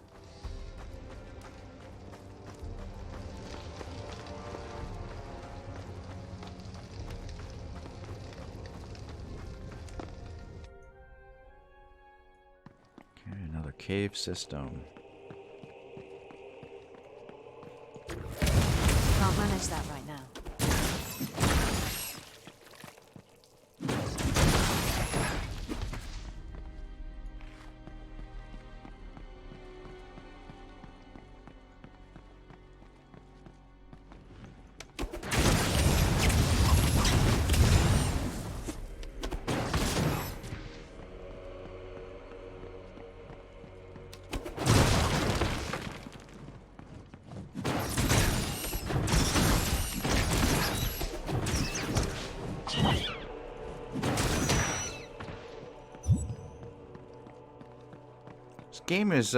cave system. Can't manage that right now. This game is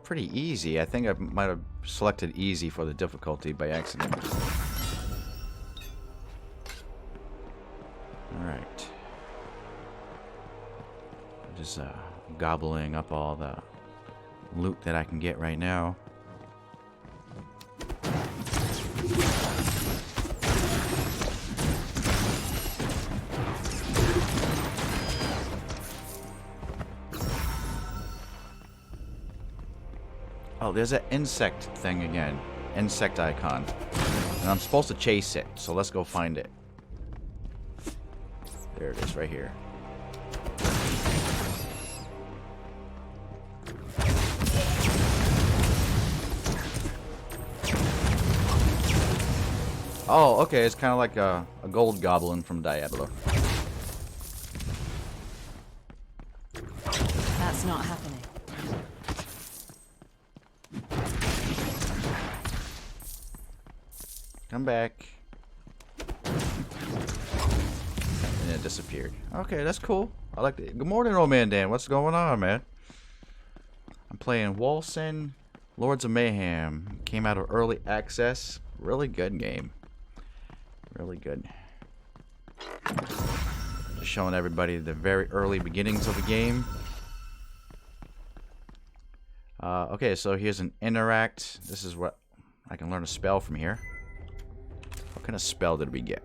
pretty easy. I think I might have selected easy for the difficulty by accident. Alright. Just gobbling up all the loot that I can get right now. Oh, there's an insect thing again. Insect icon. And I'm supposed to chase it, so let's go find it. There it is, right here. Oh, okay, it's kind of like a gold goblin from Diablo. That's not happening. Come back. And it disappeared. Okay, that's cool. I like it. Good morning, old man Dan. What's going on, man? I'm playing Wolcen, Lords of Mayhem. Came out of early access. Really good game. Really good. Just showing everybody the very early beginnings of the game. Okay, so here's an interact. This is what I can learn a spell from here. What kind of spell did we get?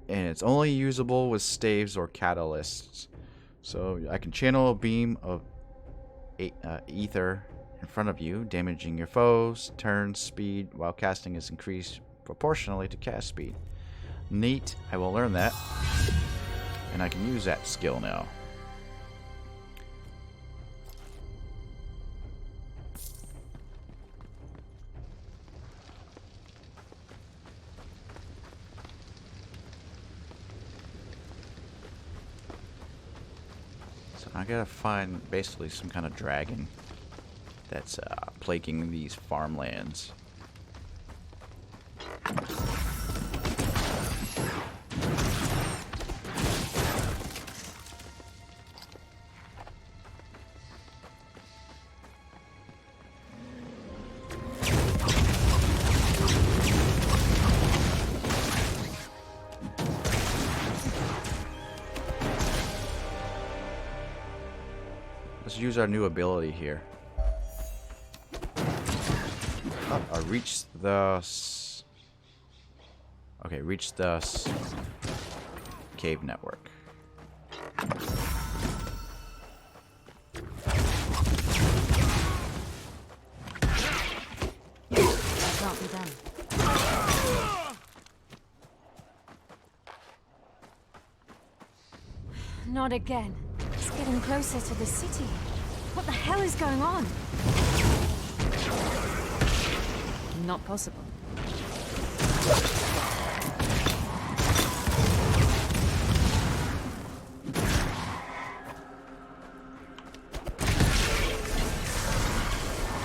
And it's only usable with staves or catalysts. So I can channel a beam of ether in front of you, damaging your foes. Turn speed while casting is increased proportionally to cast speed. Neat. I will learn that. And I can use that skill now. I gotta find basically some kind of dragon that's plaguing these farmlands. Let's use our new ability here. Reach the... Okay, reach the cave network. That can't be done. Not again. It's getting closer to the city. What the hell is going on? Not possible.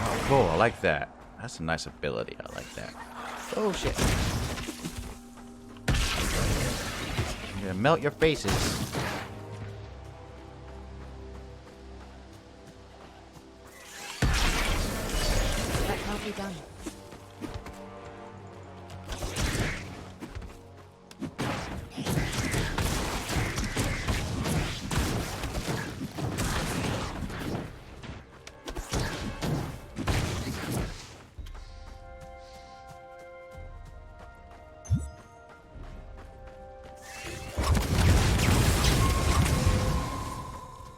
Oh, cool. I like that. That's a nice ability. I like that. Oh, shit. I'm gonna melt your faces. That can't be done.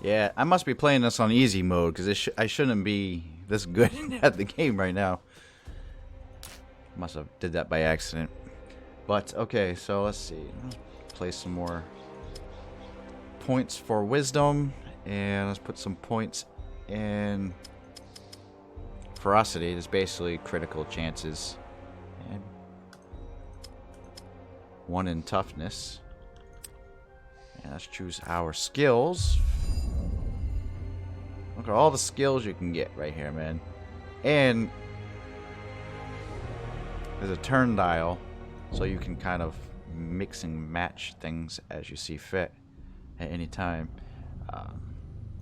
Yeah, I must be playing this on easy mode because I shouldn't be this good at the game right now. Must have did that by accident. But okay, so let's see. Let's play some more points for wisdom, and let's put some points in ferocity. It's basically critical chances, and 1 in toughness. And let's choose our skills. Look at all the skills you can get right here, man. And there's a turn dial, so you can kind of mix and match things as you see fit at any time.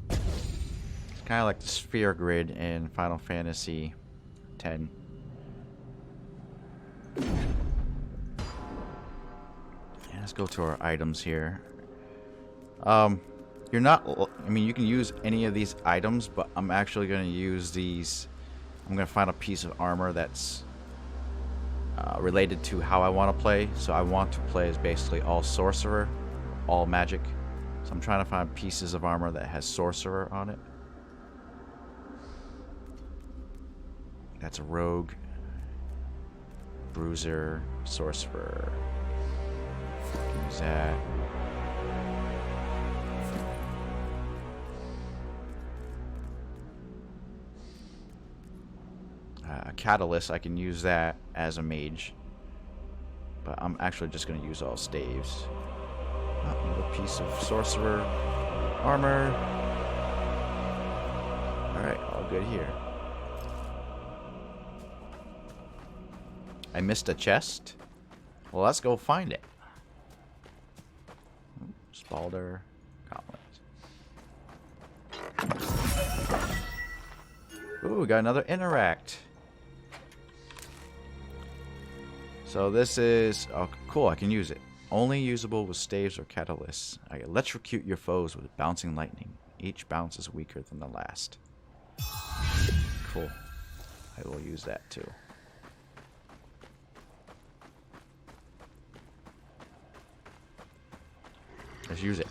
It's kind of like the sphere grid in Final Fantasy X. Yeah, let's go to our items here. You're not, I mean, you can use any of these items, but I'm actually going to use these. I'm going to find a piece of armor that's related to how I want to play. So I want to play as basically all sorcerer, all magic. So I'm trying to find pieces of armor that has sorcerer on it. That's a rogue, bruiser, sorcerer. Use that. A catalyst, I can use that as a mage, but I'm actually just going to use all staves. Another piece of sorcerer armor. Alright, all good here. I missed a chest. Well, let's go find it. Spalder gauntlet. Ooh, we got another interact. So this is, oh cool, I can use it. Only usable with staves or catalysts. I electrocute your foes with bouncing lightning. Each bounce is weaker than the last. Cool. I will use that too. Let's use it.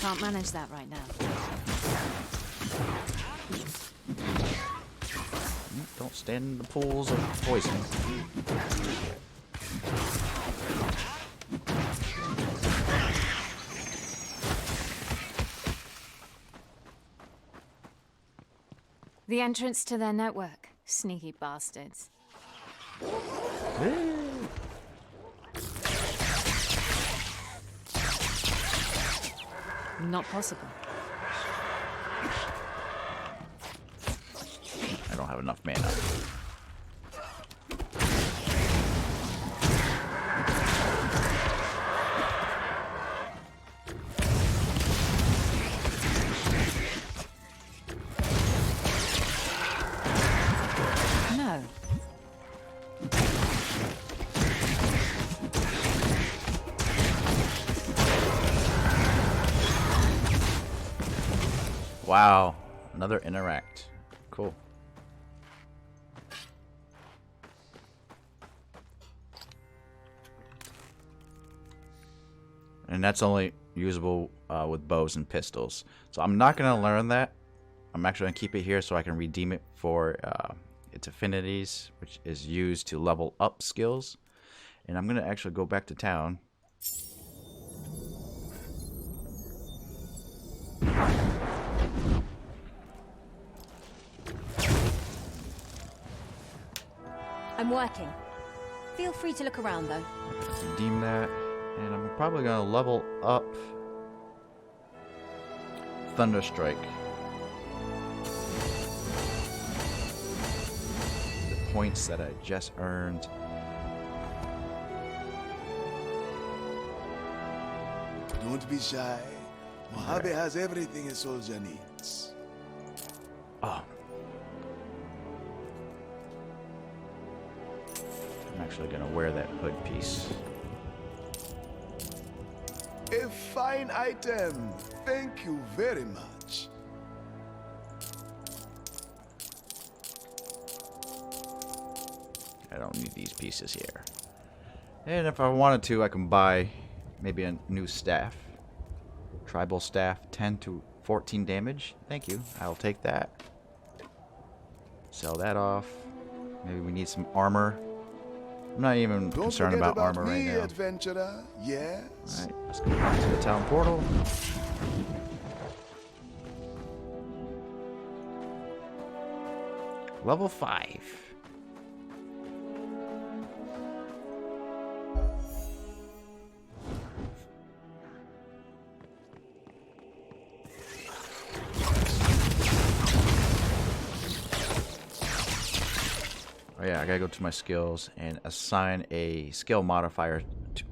Can't manage that right now. Don't stand in the pools of poison. The entrance to their network. Sneaky bastards. Not possible. I don't have enough mana. No. Wow, another interact. Cool. And that's only usable with bows and pistols. So I'm not going to learn that. I'm actually going to keep it here so I can redeem it for its affinities, which is used to level up skills. And I'm going to actually go back to town. I'm working. Feel free to look around, though. Redeem that. And I'm probably going to level up Thunderstrike. The points that I just earned. Don't be shy. Mojave has everything a soldier needs. Oh. I'm actually going to wear that hood piece. A fine item. Thank you very much. I don't need these pieces here. And if I wanted to, I can buy maybe a new staff. Tribal staff, 10 to 14 damage. Thank you. I'll take that. Sell that off. Maybe we need some armor. I'm not even concerned about armor right now. Adventurer. Yes. Alright, let's go back to the town portal. Level 5. Oh yeah, I gotta go to my skills and assign a skill modifier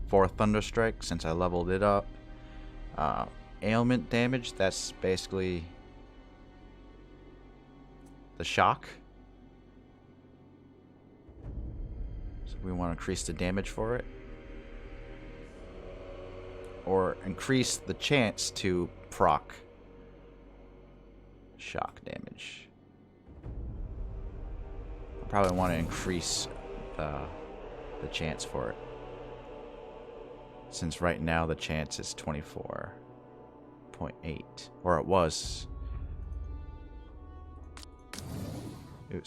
for Thunderstrike since I leveled it up. Ailment damage, that's basically the shock. So we want to increase the damage for it. Or increase the chance to proc shock damage. Probably want to increase the chance for it, since right now the chance is 24.8, or it was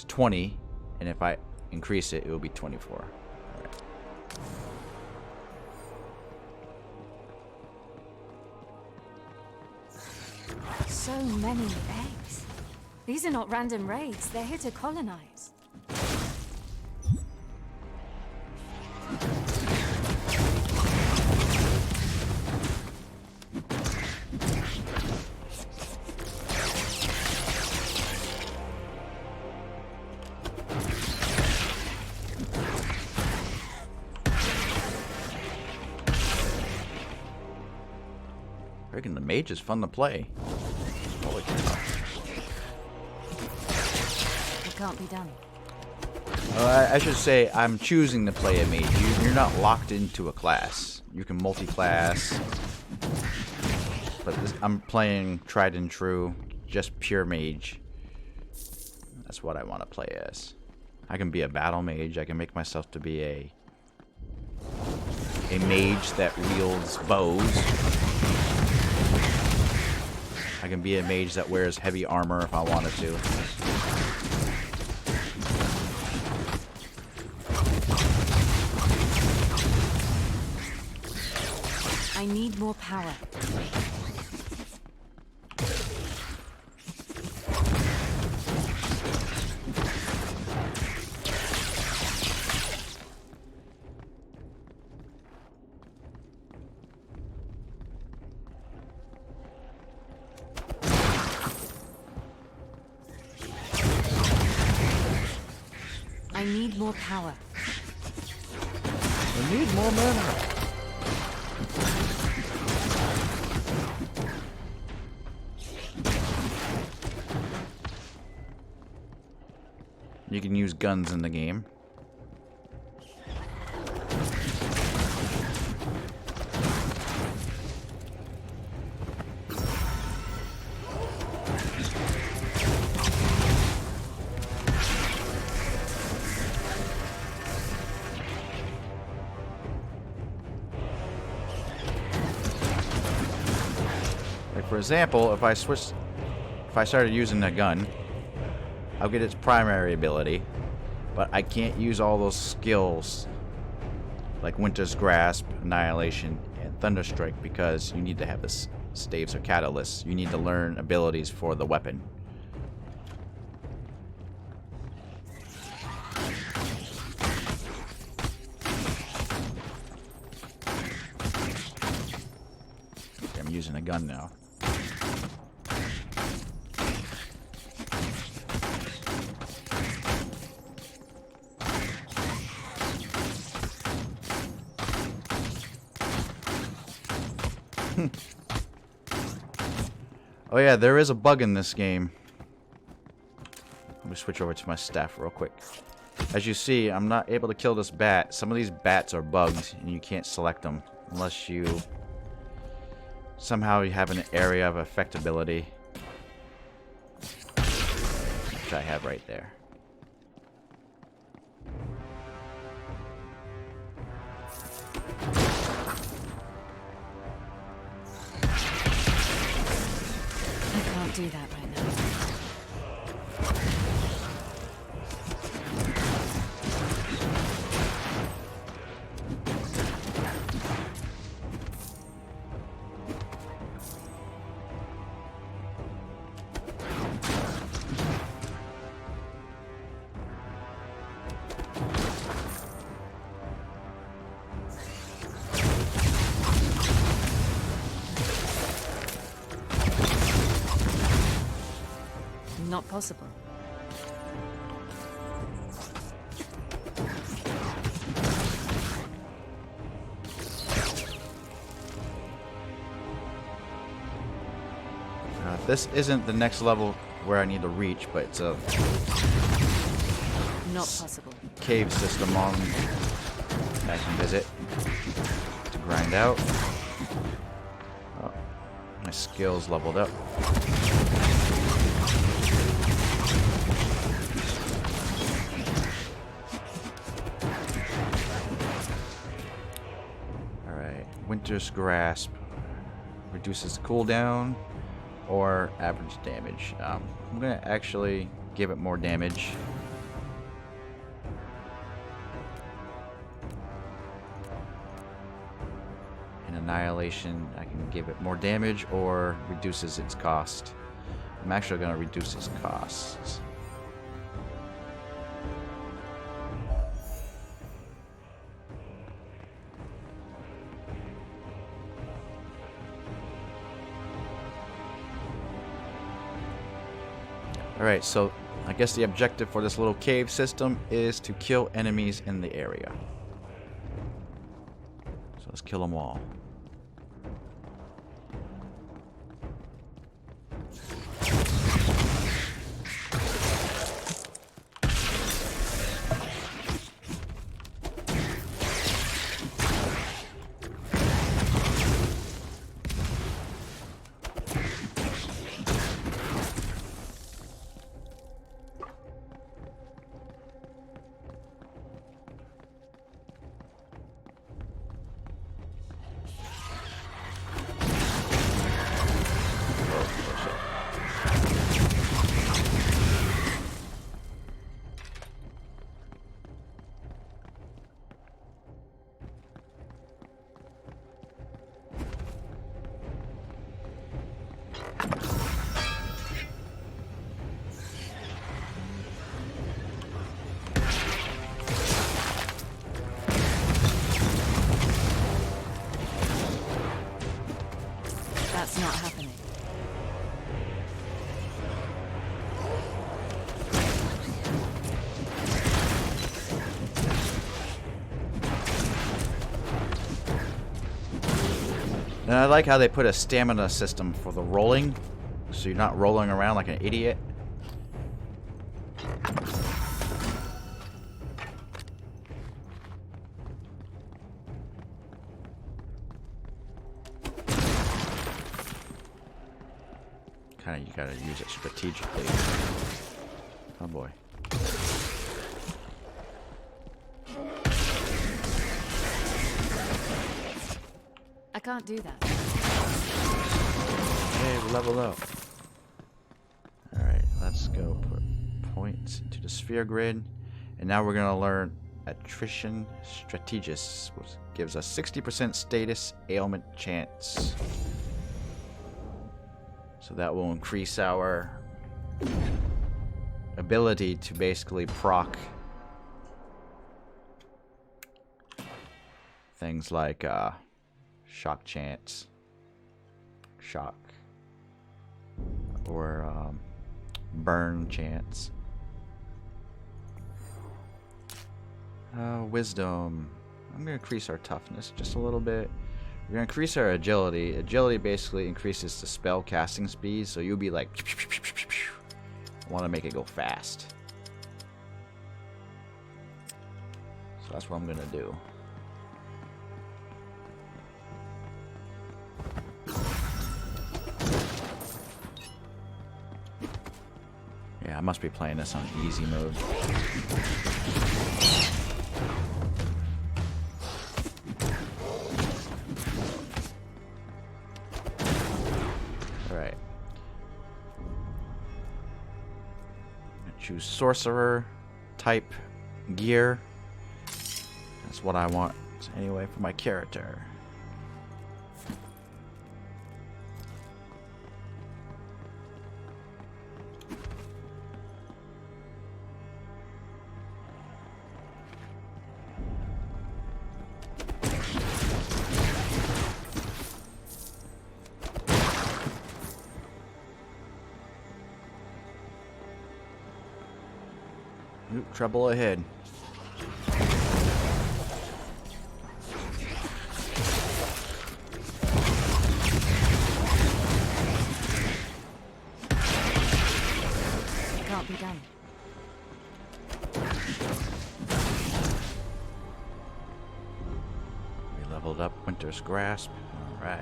20, and if I increase it, it will be 24. All right. So many eggs. These are not random raids, they're here to colonize. I reckon the mage is fun to play. Holy cow. It can't be done. I should say I'm choosing to play a mage. You're not locked into a class. You can multi-class. But I'm playing tried and true, just pure mage. That's what I want to play as. I can be a battle mage. I can make myself to be a mage that wields bows. I can be a mage that wears heavy armor if I wanted to. I need more power. I need more power. I need more mana. You can use guns in the game. Like for example, if I started using a gun, I'll get its primary ability, but I can't use all those skills like Winter's Grasp, Annihilation, and Thunderstrike because you need to have this staves or catalysts. You need to learn abilities for the weapon. I'm using a gun now. Oh yeah, there is a bug in this game. Let me switch over to my staff real quick. As you see, I'm not able to kill this bat. Some of these bats are bugged, and you can't select them unless you somehow you have an area of effectability, which I have right there. do that right now. Not possible. This isn't the next level where I need to reach, but it's a Not possible. cave system on I can visit to grind out. Oh, my skills leveled up. Alright, Winter's Grasp reduces the cooldown or average damage. I'm gonna actually give it more damage. In Annihilation, I can give it more damage or reduces its cost. I'm actually gonna reduce its costs. Alright, so I guess the objective for this little cave system is to kill enemies in the area. So let's kill them all. That's not happening. And I like how they put a stamina system for the rolling, so you're not rolling around like an idiot. Kinda, you gotta use it strategically. Oh boy. I can't do that. Hey, we leveled up. Alright, let's go put points into the sphere grid. And now we're gonna learn Attrition Strategist, which gives us 60% status ailment chance. So that will increase our ability to basically proc things like shock chance, shock, or burn chance. Wisdom. I'm going to increase our toughness just a little bit. We're going to increase our agility. Agility basically increases the spell casting speed, so you'll be like... I want to make it go fast. So that's what I'm going to do. Yeah, I must be playing this on easy mode. choose sorcerer type gear. That's what I want anyway for my character. Oop, trouble ahead. Can't be done. We leveled up Winter's Grasp. All right.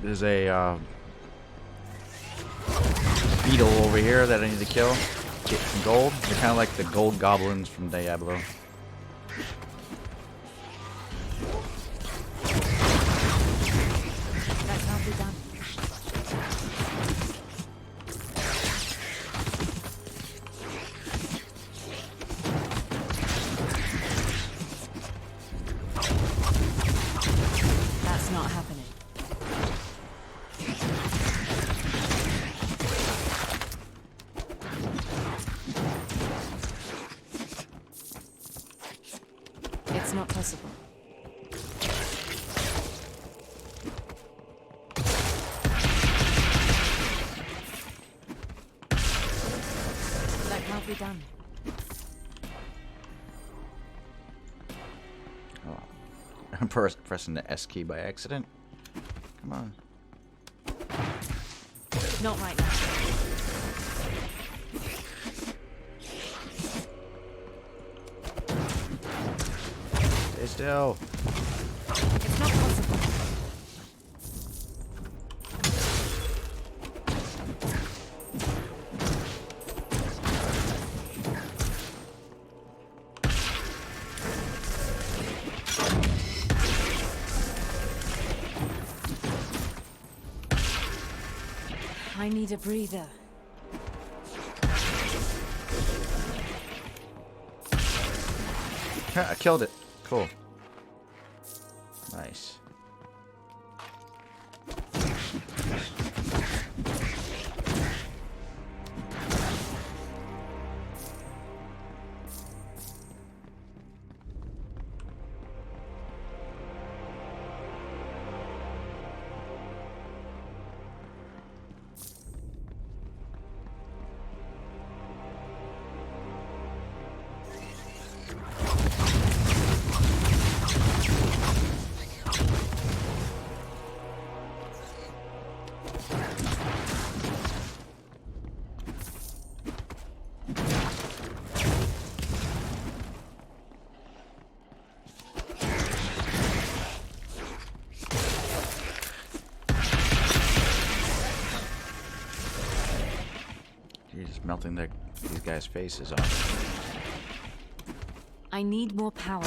There's a beetle over here that I need to kill. Get some gold. They're kind of like the gold goblins from Diablo. That can't be done. That's not happening. It's not possible. That can't be done. Oh. I'm pressing the S key by accident. Come on. Not right now. Stay still. It's not possible. I need a breather. I killed it. Cool. Nice. You're just melting these guys' faces off. I need more power.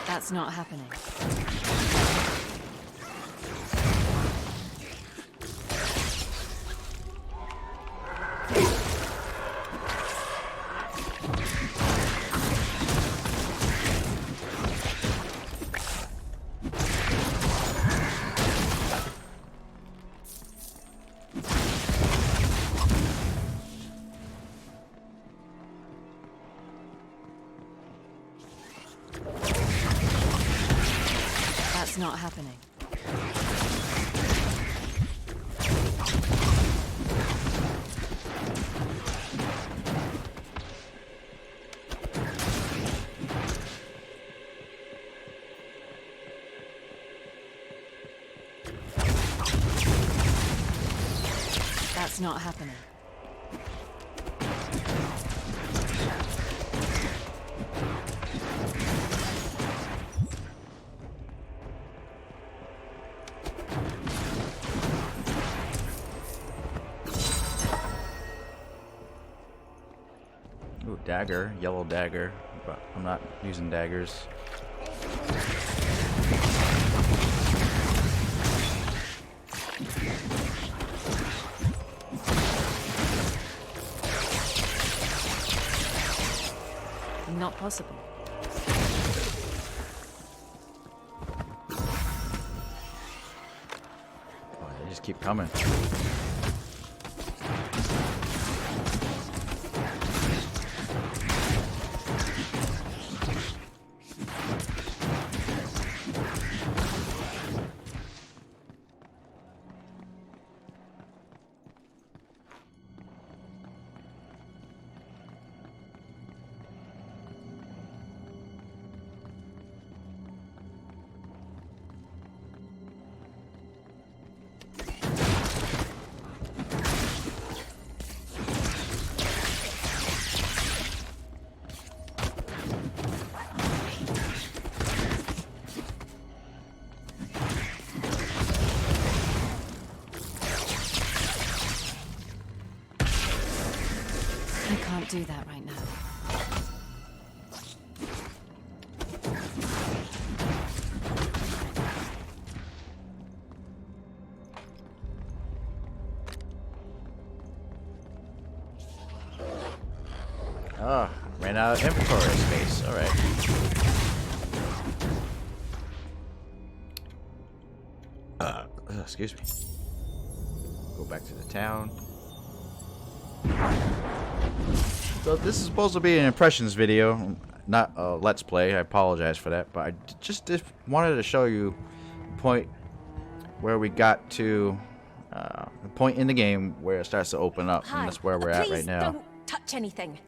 That's not happening. not happening. That's not happening. Ooh, dagger, yellow dagger, but I'm not using daggers. Not possible. Oh, they just keep coming. I can't do that right now. Ah, ran out of inventory space. All right. Excuse me. Go back to the town. So this is supposed to be an impressions video, not a let's play. I apologize for that, but I just wanted to show you the point where we got to, the point in the game where it starts to open up, and that's where we're at right now. Please don't touch anything.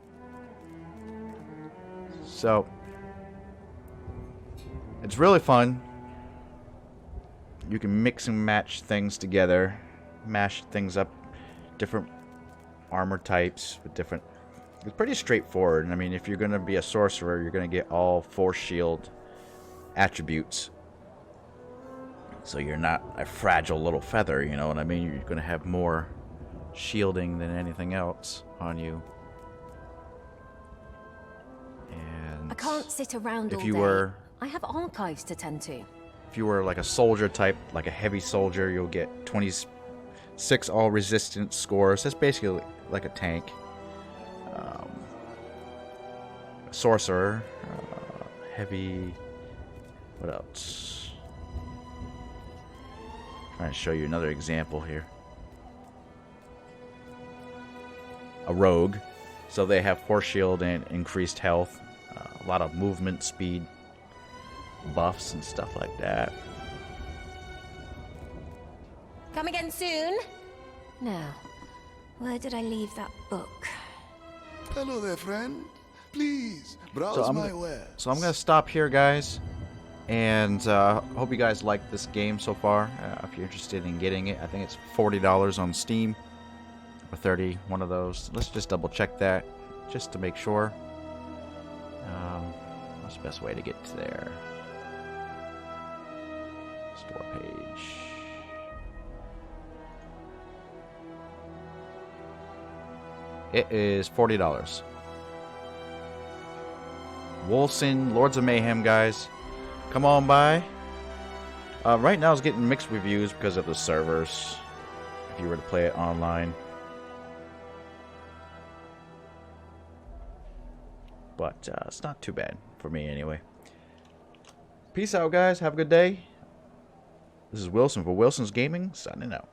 So it's really fun. You can mix and match things together, mash things up, different armor types with different. It's pretty straightforward. I mean, if you're going to be a sorcerer, you're going to get all force shield attributes. So you're not a fragile little feather, you know what I mean? You're going to have more shielding than anything else on you. And I can't sit around all if you day. were, I have archives to tend to. if you were like a soldier type, like a heavy soldier, you'll get 26 all resistance scores. That's basically like a tank. Sorcerer, heavy. What else? Trying to show you another example here. A rogue, so they have force shield and increased health, a lot of movement speed buffs and stuff like that. Come again soon. Now, where did I leave that book? Hello there, friend. Please, browse my wares. So I'm gonna stop here, guys, and hope you guys like this game so far. If you're interested in getting it, I think it's $40 on Steam, or 30, one of those. Let's just double check that, just to make sure. What's the best way to get to there? Store page. It is $40. Wolcen, Lords of Mayhem, guys. Come on by. Right now it's getting mixed reviews because of the servers, if you were to play it online. But it's not too bad for me anyway. Peace out, guys. Have a good day. This is Wilson for Wilson's Gaming, signing out.